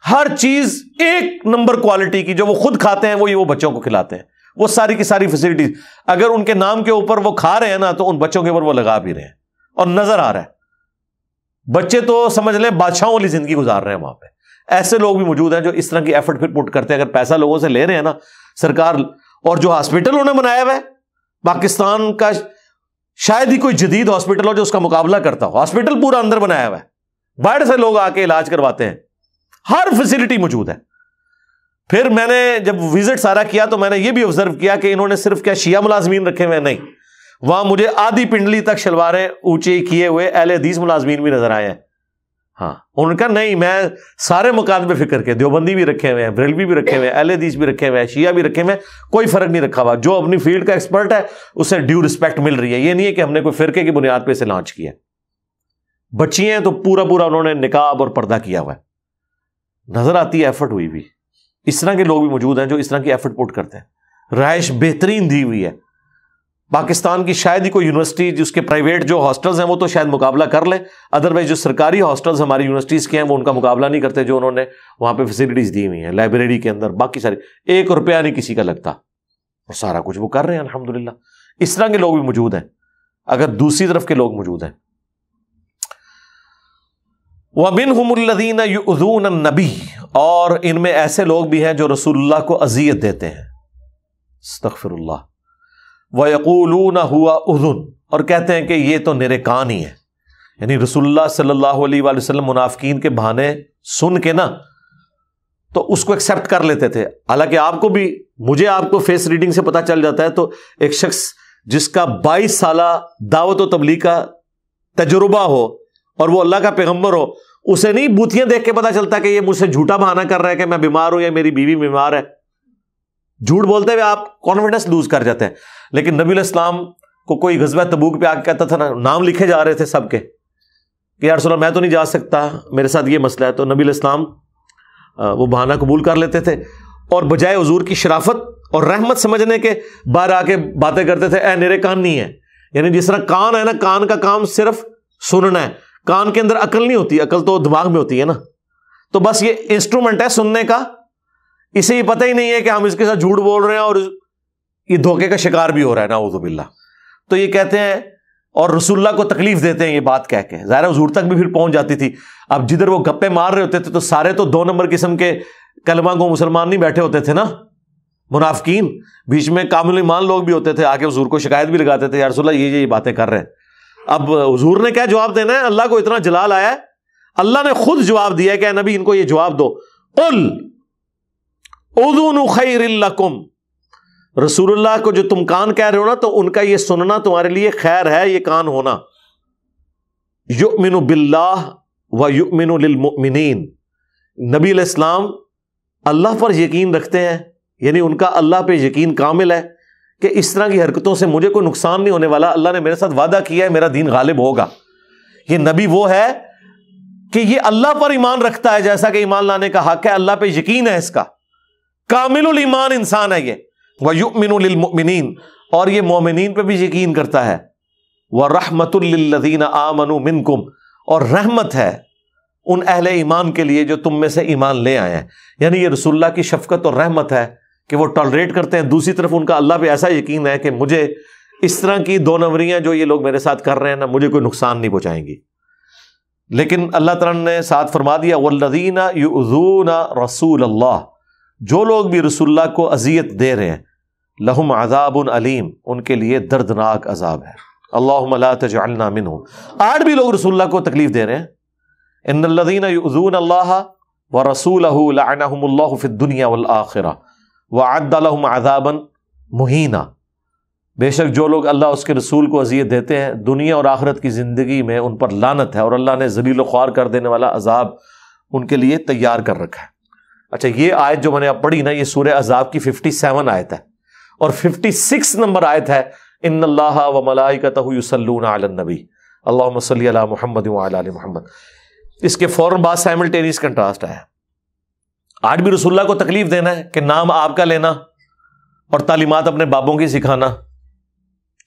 Speaker 1: ہر چیز ایک نمبر کوالٹی کی جو وہ خود کھاتے ہیں وہی وہ بچوں کو کھلاتے ہیں. وہ ساری کی ساری فیسلٹیز اگر ان کے نام کے اوپر وہ کھا رہے ہیں نا تو ان بچوں کے اوپر وہ لگا بھی رہے ہیں, اور نظر آ رہا ہے. بچے تو سمجھ لیں بادشاہوں والی زندگی گزار رہے ہیں وہاں پہ. ایسے لوگ بھی موجود ہیں جو اس طرح کی ایفرٹ پھر پٹ کرتے ہیں. اگر پیسہ لوگوں سے لے رہے ہیں نا سرکار, اور جو ہاسپٹل انہوں نے بنایا ہوا ہے پاکستان کا شاید ہی کوئی جدید ہاسپٹل ہو جو اس کا مقابلہ کرتا ہو. ہاسپٹل پورا اندر بنایا ہوا ہے, باہر سے لوگ آ کے علاج کرواتے ہیں, ہر فیسلٹی موجود ہے. پھر میں نے جب وزٹ سارا کیا تو میں نے یہ بھی آبزرو کیا کہ انہوں نے صرف کیا شیعہ ملازمین رکھے ہوئے نہیں, وہاں مجھے آدھی پنڈلی تک شلواریں اونچی کیے ہوئے اہل حدیث ملازمین بھی نظر آئے ہیں. ہاں, انہوں نے کہا نہیں میں سارے مکاتب فکر کے, دیوبندی بھی رکھے ہوئے ہیں, بریلوی بھی رکھے ہوئے ہیں, اہل حدیث بھی رکھے ہوئے ہیں, شیعہ بھی رکھے ہوئے ہیں, کوئی فرق نہیں رکھا ہوا. جو اپنی فیلڈ کا ایکسپرٹ ہے اسے ڈیو رسپیکٹ مل رہی ہے. یہ نہیں ہے کہ ہم نے کوئی فرقے کی بنیاد پہ اسے لانچ کیا. بچی ہیں تو پورا انہوں نے نقاب اور پردہ کیا ہوا ہے. نظر آتی ہے ایفرٹ ہوئی بھی. اس طرح کے لوگ بھی موجود ہیں جو اس طرح کی ایفرٹ پٹ کرتے ہیں. رہائش بہترین دی ہوئی ہے. پاکستان کی شاید ہی کوئی یونیورسٹی جس کے پرائیویٹ جو ہاسٹلز ہیں وہ تو شاید مقابلہ کر لیں, ادروائز جو سرکاری ہاسٹلز ہماری یونیورسٹیز کے ہیں وہ ان کا مقابلہ نہیں کرتے جو انہوں نے وہاں پہ فیسلٹیز دی ہوئی ہیں. لائبریری کے اندر باقی ساری, 1 روپیہ نہیں کسی کا لگتا, اور سارا کچھ وہ کر رہے ہیں الحمدللہ. اس طرح کے لوگ بھی موجود ہیں. اگر دوسری طرف کے لوگ موجود ہیں, وَمِنْهُمُ الَّذِينَ يُؤْذُونَ النَّبِيَّ, اور ان میں ایسے لوگ بھی ہیں جو رسول اللہ کو اذیت دیتے ہیں. استغفر اللہ. وَيَقُولُونَ هُوَ أُذُنٌ, اور کہتے ہیں کہ یہ تو نرے کان ہی ہے. یعنی رسول اللہ صلی اللہ علیہ وآلہ وسلم منافقین کے بہانے سن کے نا تو اس کو ایکسیپٹ کر لیتے تھے. حالانکہ آپ کو بھی, مجھے آپ کو فیس ریڈنگ سے پتہ چل جاتا ہے, تو ایک شخص جس کا 22 سالہ دعوت و تبلیغ کا تجربہ ہو اور وہ اللہ کا پیغمبر ہو, اسے نہیں بوتیاں دیکھ کے پتا چلتا کہ یہ مجھ سے جھوٹا بہانہ کر رہا ہے کہ میں بیمار ہوں یا میری بیوی بیمار ہے. جھوٹ بولتے ہوئے آپ کانفیڈنس لوز کر جاتے ہیں. لیکن نبی علیہ السلام کو کوئی غزوہ تبوک پہ آ کے کہتا تھا نا, نام لکھے جا رہے تھے سب کے کہ یا رسول اللہ میں تو نہیں جا سکتا, میرے ساتھ یہ مسئلہ ہے, تو نبی علیہ السلام وہ بہانہ قبول کر لیتے تھے, اور بجائے حضور کی شرافت اور رحمت سمجھنے کے باہر آ کے باتیں کرتے تھے, اے میرے کان نہیں ہے. یعنی جس طرح کان ہے نا, کان کا کام صرف سننا ہے, کان کے اندر عقل نہیں ہوتی, عقل تو دماغ میں ہوتی ہے نا. تو بس یہ انسٹرومنٹ ہے سننے کا, اسے یہ پتہ ہی نہیں ہے کہ ہم اس کے ساتھ جھوٹ بول رہے ہیں اور یہ دھوکے کا شکار بھی ہو رہا ہے, نعوذ باللہ. تو یہ کہتے ہیں اور رسول اللہ کو تکلیف دیتے ہیں یہ بات کہہ کے. ظاہر حضور تک بھی پھر پہنچ جاتی تھی. اب جدھر وہ گپے مار رہے ہوتے تھے تو سارے تو 2 نمبر قسم کے کلمہ کو مسلمان نہیں بیٹھے ہوتے تھے نا, منافقین. بیچ میں کامل ایمان لوگ بھی ہوتے تھے, آ کے حضور کو شکایت بھی لگاتے تھے, یا رسول اللہ یہ باتیں کر رہے ہیں. اب حضور نے کیا جواب دینا ہے؟ اللہ کو اتنا جلال آیا ہے, اللہ نے خود جواب دیا ہے کہ اے نبی ان کو یہ جواب دو, قل اذن خیر لکم. رسول اللہ کو جو تم کان کہہ رہے ہو نا, تو ان کا یہ سننا تمہارے لیے خیر ہے, یہ کان ہونا. یؤمن باللہ و یؤمن للمؤمنین. نبی علیہ السلام اللہ پر یقین رکھتے ہیں, یعنی ان کا اللہ پہ یقین کامل ہے کہ اس طرح کی حرکتوں سے مجھے کوئی نقصان نہیں ہونے والا. اللہ نے میرے ساتھ وعدہ کیا ہے میرا دین غالب ہوگا. یہ نبی وہ ہے کہ یہ اللہ پر ایمان رکھتا ہے جیسا کہ ایمان لانے کا حق ہے, اللہ پہ یقین ہے, اس کا کامل الایمان انسان ہے یہ. وَيُؤْمِنُ لِلْمُؤْمِنِينَ, اور یہ مومنین پہ بھی یقین کرتا ہے. وَرَحْمَةٌ لِّلَّذِينَ آمَنُوا مِنْكُمْ, اور رحمت ہے ان اہل ایمان کے لیے جو تم میں سے ایمان لے آئے ہیں. یعنی یہ رسول اللہ کی شفقت اور رحمت ہے کہ وہ ٹالریٹ کرتے ہیں. دوسری طرف ان کا اللہ پہ ایسا یقین ہے کہ مجھے اس طرح کی 2 نمبریاں جو یہ لوگ میرے ساتھ کر رہے ہیں نا, مجھے کوئی نقصان نہیں پہنچائیں گی. لیکن اللہ تعالیٰ نے ساتھ فرما دیا وَالَّذِينَ يُؤْذُونَ رَسُولَ اللَّهِ, جو لوگ بھی رسول اللہ کو اذیت دے رہے ہیں, لہم عذاب علیم, ان کے لیے دردناک عذاب ہے. اللہم لا تجعلنا منہم۔ آج بھی لوگ رسول اللہ کو تکلیف دے رہے ہیں۔ ان الذین یؤذون اللہ ورسولہ لعنہم اللہ فی الدنیا والآخرہ وأعد لهم عذابا مہینا۔ بے شک جو لوگ اللہ اس کے رسول کو اذیت دیتے ہیں دنیا اور آخرت کی زندگی میں ان پر لعنت ہے، اور اللہ نے ذلیل و خوار کر دینے والا عذاب ان کے لیے تیار کر رکھا ہے۔ اچھا، یہ آیت جو میں نے اب پڑھی نا، یہ سورہ احزاب کی 57 آیت ہے، اور 56 نمبر آیت ہے ان اللہ و ملائکتہ یصلون علی النبی اللہم صلی علی محمد وعلی آل محمد۔ اس کے فوراً بعد سائملٹینیس کنٹراسٹ آیا۔ آج بھی رسول اللہ کو تکلیف دینا ہے کہ نام آپ کا لینا اور تعلیمات اپنے بابوں کی سکھانا،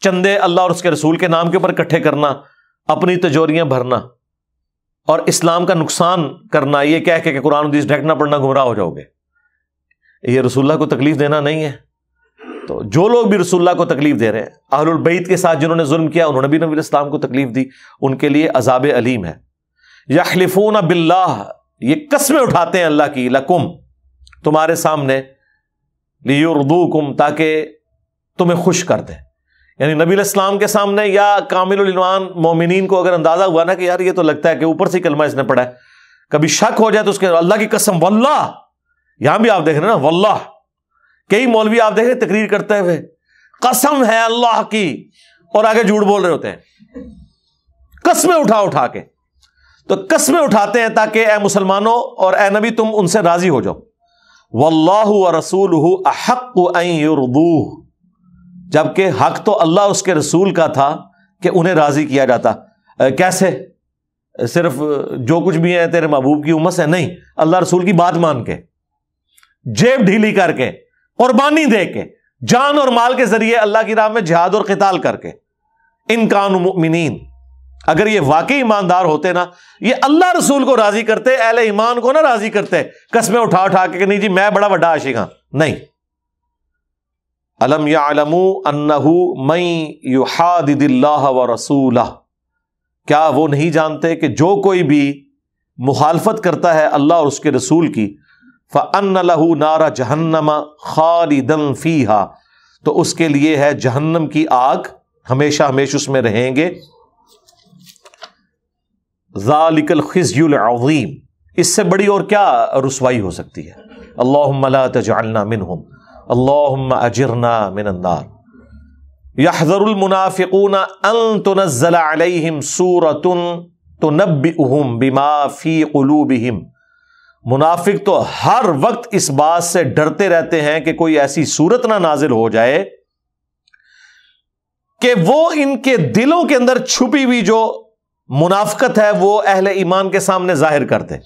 Speaker 1: چندے اللہ اور اس کے رسول کے نام کے اوپر اکٹھے کرنا، اپنی تجوریاں بھرنا اور اسلام کا نقصان کرنا، یہ کہہ کہ قرآن حدیث ڈائریکٹ نہ پڑھنا گمراہ ہو جاؤ گے، یہ رسول اللہ کو تکلیف دینا نہیں ہے۔ تو جو لوگ بھی رسول اللہ کو تکلیف دے رہے ہیں، اہل البیت کے ساتھ جنہوں نے ظلم کیا انہوں نے بھی نبی الاسلام کو تکلیف دی، ان کے لیے عذاب علیم ہے۔ یحلفون باللہ، یہ قسمیں اٹھاتے ہیں اللہ کی، لکم، تمہارے سامنے، لیردوکم، تاکہ تمہیں خوش کر دیں، یعنی نبی الاسلام کے سامنے یا کامل الایمان مومنین کو اگر اندازہ ہوا نا کہ یار یہ تو لگتا ہے کہ اوپر سے کلمہ اس نے پڑھا ہے، کبھی شک ہو جائے تو اس کے اللہ کی قسم واللہ، یہاں بھی آپ دیکھ رہے ہیں نا واللہ، کئی مولوی آپ دیکھ رہے ہیں تقریر کرتے ہوئے قسم ہے اللہ کی، اور آگے جھوٹ بول رہے ہوتے ہیں، قسمیں اٹھا کے۔ تو قسمیں اٹھاتے ہیں تاکہ اے مسلمانوں اور اے نبی تم ان سے راضی ہو جاؤ۔ واللہ ورسولہ احق ان یرضوہ، جبکہ حق تو اللہ اس کے رسول کا تھا کہ انہیں راضی کیا جاتا۔ کیسے؟ صرف جو کچھ بھی ہے تیرے محبوب کی امت سے نہیں، اللہ رسول کی بات مان کے، جیب ڈھیلی کر کے، قربانی دے کے، جان اور مال کے ذریعے اللہ کی راہ میں جہاد اور قتال کر کے۔ ان کانوا مؤمنین، اگر یہ واقعی ایماندار ہوتے نا، یہ اللہ رسول کو راضی کرتے، اہل ایمان کو نہ راضی کرتے قسمیں اٹھا کے کہ نہیں جی میں بڑا بڑا عاشق ہاں، نہیں۔ الم یعلموا انہ من یحادد اللہ ورسولہ، کیا وہ نہیں جانتے کہ جو کوئی بھی مخالفت کرتا ہے اللہ اور اس کے رسول کی، فَأَنَّ لَهُ نَارَ جَهَنَّمَ خَالِدًا فِيهَا، تو اس کے لیے ہے جہنم کی آگ، ہمیشہ ہمیشہ اس میں رہیں گے۔ ذَلِكَ الْخِزْيُ الْعَظِيمُ، اس سے بڑی اور کیا رسوائی ہو سکتی ہے۔ اللہم لا تجعلنا منہم اللہم اجرنا من النار۔ یحذر المنافقون ان تنزل علیہم سورۃ تنبئہم بما فی قلوبہم، منافق تو ہر وقت اس بات سے ڈرتے رہتے ہیں کہ کوئی ایسی صورت نہ نازل ہو جائے کہ وہ ان کے دلوں کے اندر چھپی ہوئی جو منافقت ہے وہ اہل ایمان کے سامنے ظاہر کر دے۔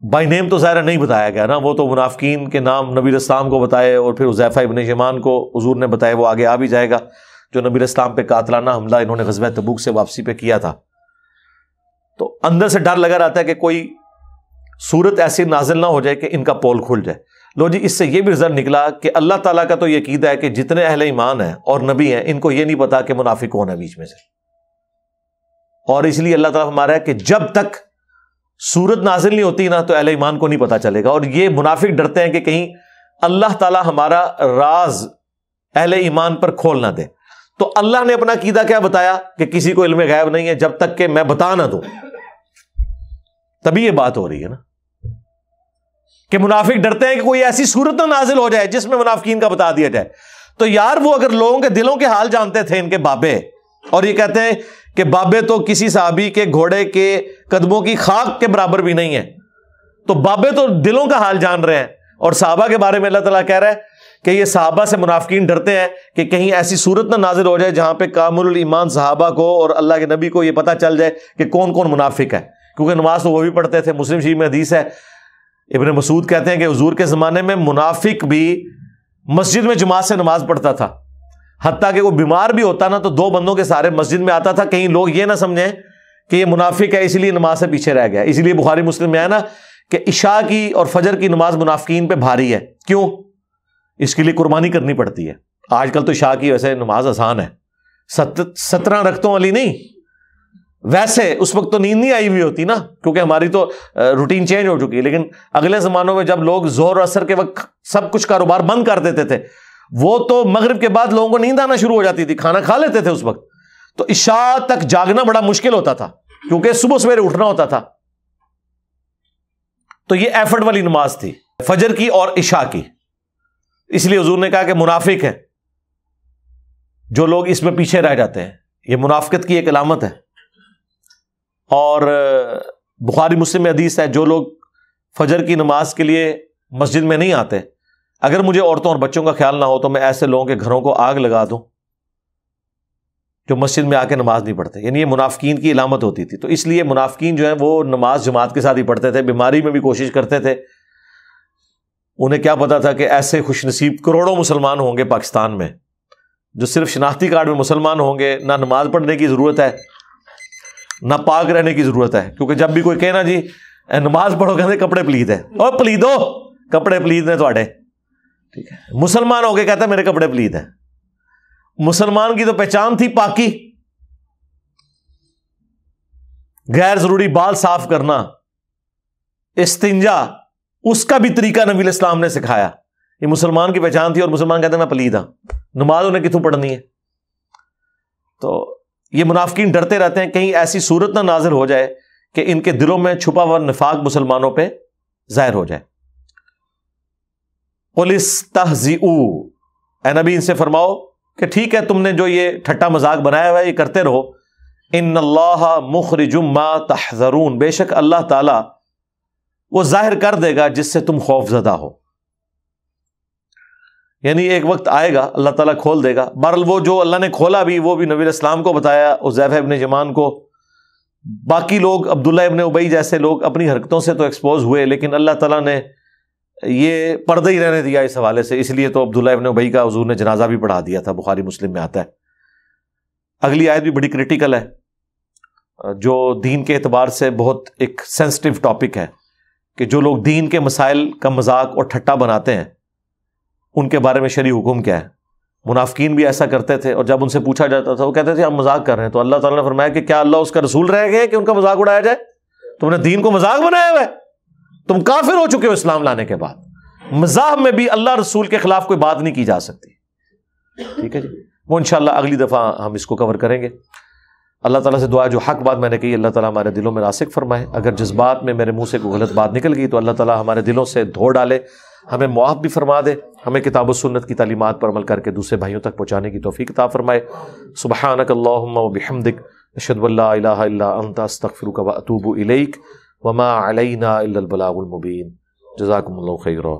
Speaker 1: بائی نیم تو ظاہر نہیں بتایا گیا نا، وہ تو منافقین کے نام نبی الاسلام کو بتائے، اور پھر حذیفہ ابن یمان کو حضور نے بتائے، وہ آگے آ بھی جائے گا، جو نبی الاسلام پہ قاتلانہ حملہ انہوں نے غزوہ تبوک سے واپسی پہ کیا تھا۔ تو اندر سے ڈر لگا رہتا ہے کہ کوئی صورت ایسی نازل نہ ہو جائے کہ ان کا پول کھل جائے۔ لو جی، اس سے یہ بھی رزلٹ نکلا کہ اللہ تعالیٰ کا تو یہ عقیدہ ہے کہ جتنے اہل ایمان ہیں اور نبی ہیں ان کو یہ نہیں پتا کہ منافق کون ہے بیچ میں سے، اور اس لیے اللہ تعالیٰ ہمارا ہے کہ جب تک سورت نازل نہیں ہوتی نا تو اہل ایمان کو نہیں پتا چلے گا، اور یہ منافق ڈرتے ہیں کہ کہیں اللہ تعالیٰ ہمارا راز اہل ایمان پر کھول نہ دے۔ تو اللہ نے اپنا عقیدہ کیا بتایا کہ کسی کو علم غیب نہیں ہے جب تک کہ میں بتا نہ دوں، تبھی یہ بات ہو رہی ہے نا کہ منافق ڈرتے ہیں کہ کوئی ایسی صورت نہ نازل ہو جائے جس میں منافقین کا بتا دیا جائے۔ تو یار وہ اگر لوگوں کے دلوں کے حال جانتے تھے ان کے بابے، اور یہ کہتے ہیں کہ بابے تو کسی صحابی کے گھوڑے کے قدموں کی خاک کے برابر بھی نہیں ہے، تو بابے تو دلوں کا حال جان رہے ہیں، اور صحابہ کے بارے میں اللہ تعالیٰ کہہ رہا ہے کہ یہ صحابہ سے منافقین ڈرتے ہیں کہ کہیں ایسی صورت نہ نازل ہو جائے جہاں پہ کامل الایمان صحابہ کو اور اللہ کے نبی کو یہ پتہ چل جائے کہ کون کون منافق ہے، کیونکہ نماز تو وہ بھی پڑھتے تھے۔ مسلم شریف میں حدیث ہے، ابن مسعود کہتے ہیں کہ حضور کے زمانے میں منافق بھی مسجد میں جماعت سے نماز پڑھتا تھا، حتیٰ کہ وہ بیمار بھی ہوتا نا تو 2 بندوں کے سارے مسجد میں آتا تھا، کہیں لوگ یہ نہ سمجھیں کہ یہ منافق ہے اس لیے نماز سے پیچھے رہ گیا۔ اس لیے بخاری مسلم میں ہے نا کہ عشاء کی اور فجر کی نماز منافقین پہ بھاری ہے، کیوں؟ اس کے لیے قربانی کرنی پڑتی ہے۔ آج کل تو عشاء کی ویسے نماز آسان ہے، 17 رکعتوں والی نہیں، ویسے اس وقت تو نیند نہیں آئی ہوئی ہوتی نا، کیونکہ ہماری تو روٹین چینج ہو چکی ہے، لیکن اگلے زمانوں میں جب لوگ ظہر اور عصر کے وقت سب کچھ کاروبار بند کر دیتے تھے وہ تو مغرب کے بعد لوگوں کو نیند آنا شروع ہو جاتی تھی، کھانا کھا لیتے تھے اس وقت، تو عشاء تک جاگنا بڑا مشکل ہوتا تھا کیونکہ صبح سویرے اٹھنا ہوتا تھا. تو یہ ایفرٹ والی نماز تھی فجر کی اور عشاء کی. اس لیے حضور نے کہا کہ منافق ہیں جو لوگ اس میں پیچھے رہ جاتے ہیں، یہ منافقت کی ایک علامت ہے. اور بخاری مسلم میں حدیث ہے، جو لوگ فجر کی نماز کے لیے مسجد میں نہیں آتے، اگر مجھے عورتوں اور بچوں کا خیال نہ ہو تو میں ایسے لوگوں کے گھروں کو آگ لگا دوں جو مسجد میں آ کے نماز نہیں پڑھتے. یعنی یہ منافقین کی علامت ہوتی تھی. تو اس لیے منافقین جو ہیں وہ نماز جماعت کے ساتھ ہی پڑھتے تھے، بیماری میں بھی کوشش کرتے تھے. انہیں کیا پتا تھا کہ ایسے خوش نصیب کروڑوں مسلمان ہوں گے پاکستان میں جو صرف شناختی کارڈ میں مسلمان ہوں گے، نہ نماز پڑھنے کی ضرورت ہے نہ پاک رہنے کی ضرورت ہے. کیونکہ جب بھی کوئی کہنا جی نماز پڑھو، کہتے کپڑے پلید ہے، اور پلیدو کپڑے پلید نے تھوڑے، ٹھیک ہے. مسلمان ہو کے کہتا ہے میرے کپڑے پلید ہیں. مسلمان کی تو پہچان تھی پاکی، غیر ضروری بال صاف کرنا، استنجا، اس کا بھی طریقہ نبی علیہ السلام نے سکھایا. یہ مسلمان کی پہچان تھی، اور مسلمان کہتے ہیں میں پلید ہوں. نماز انہیں کتوں پڑھنی ہے؟ تو یہ منافقین ڈرتے رہتے ہیں کہیں ایسی صورت نہ نازل ہو جائے کہ ان کے دلوں میں چھپا ہوا نفاق مسلمانوں پہ ظاہر ہو جائے. قُلِ اسْتَهْزِئُوا، اے نبی ان سے فرماؤ کہ ٹھیک ہے تم نے جو یہ ٹھٹا مذاق بنایا ہوا ہے یہ کرتے رہو. ان اللہ مخرج ما تحذرون، بے شک اللہ تعالی وہ ظاہر کر دے گا جس سے تم خوف زدہ ہو. یعنی ایک وقت آئے گا اللہ تعالیٰ کھول دے گا. بہرحال وہ جو اللہ نے کھولا بھی وہ بھی نبی علیہ السلام کو بتایا، حذیفہ ابن یمان کو. باقی لوگ عبداللہ ابن ابی جیسے لوگ اپنی حرکتوں سے تو ایکسپوز ہوئے، لیکن اللہ تعالیٰ نے یہ پردہ ہی رہنے دیا اس حوالے سے. اس لیے تو عبداللہ ابن ابی کا حضور نے جنازہ بھی پڑھا دیا تھا، بخاری مسلم میں آتا ہے. اگلی آیت بھی بڑی کریٹیکل ہے، جو دین کے اعتبار سے بہت ایک سینسٹیو ٹاپک ہے کہ جو لوگ دین کے مسائل کا مذاق اور ٹھٹا بناتے ہیں ان کے بارے میں شرعی حکم کیا ہے. منافقین بھی ایسا کرتے تھے، اور جب ان سے پوچھا جاتا تھا وہ کہتے تھے ہم مذاق کر رہے ہیں. تو اللہ تعالیٰ نے فرمایا کہ کیا اللہ اس کا رسول رہ گئے کہ ان کا مذاق اڑایا جائے؟ تم نے دین کو مذاق بنایا ہوا ہے، تم کافر ہو چکے ہو اسلام لانے کے بعد. مذاق میں بھی اللہ رسول کے خلاف کوئی بات نہیں کی جا سکتی. ٹھیک ہے جی، وہ انشاءاللہ اگلی دفعہ ہم اس کو کور کریں گے. اللہ تعالیٰ سے دعا ہے جو حق بات میں نے کہی اللہ تعالیٰ ہمارے دلوں میں راسخ فرمائے. اگر جذبات میں میرے منہ سے کوئی غلط بات نکل گئی تو اللہ تعالیٰ ہمارے دلوں سے دھو ڈالے، ہمیں معاف بھی فرما دے، ہمیں کتاب و سنت کی تعلیمات پر عمل کر کے دوسرے بھائیوں تک پہنچانے کی توفیق عطا فرمائے. سبحانک اللہم و بحمدک، اشہد ان لا الہ الا انت، استغفرک و اتوب الیک، وما علینا الا البلاغ المبین. جزاکم اللہ خیرا.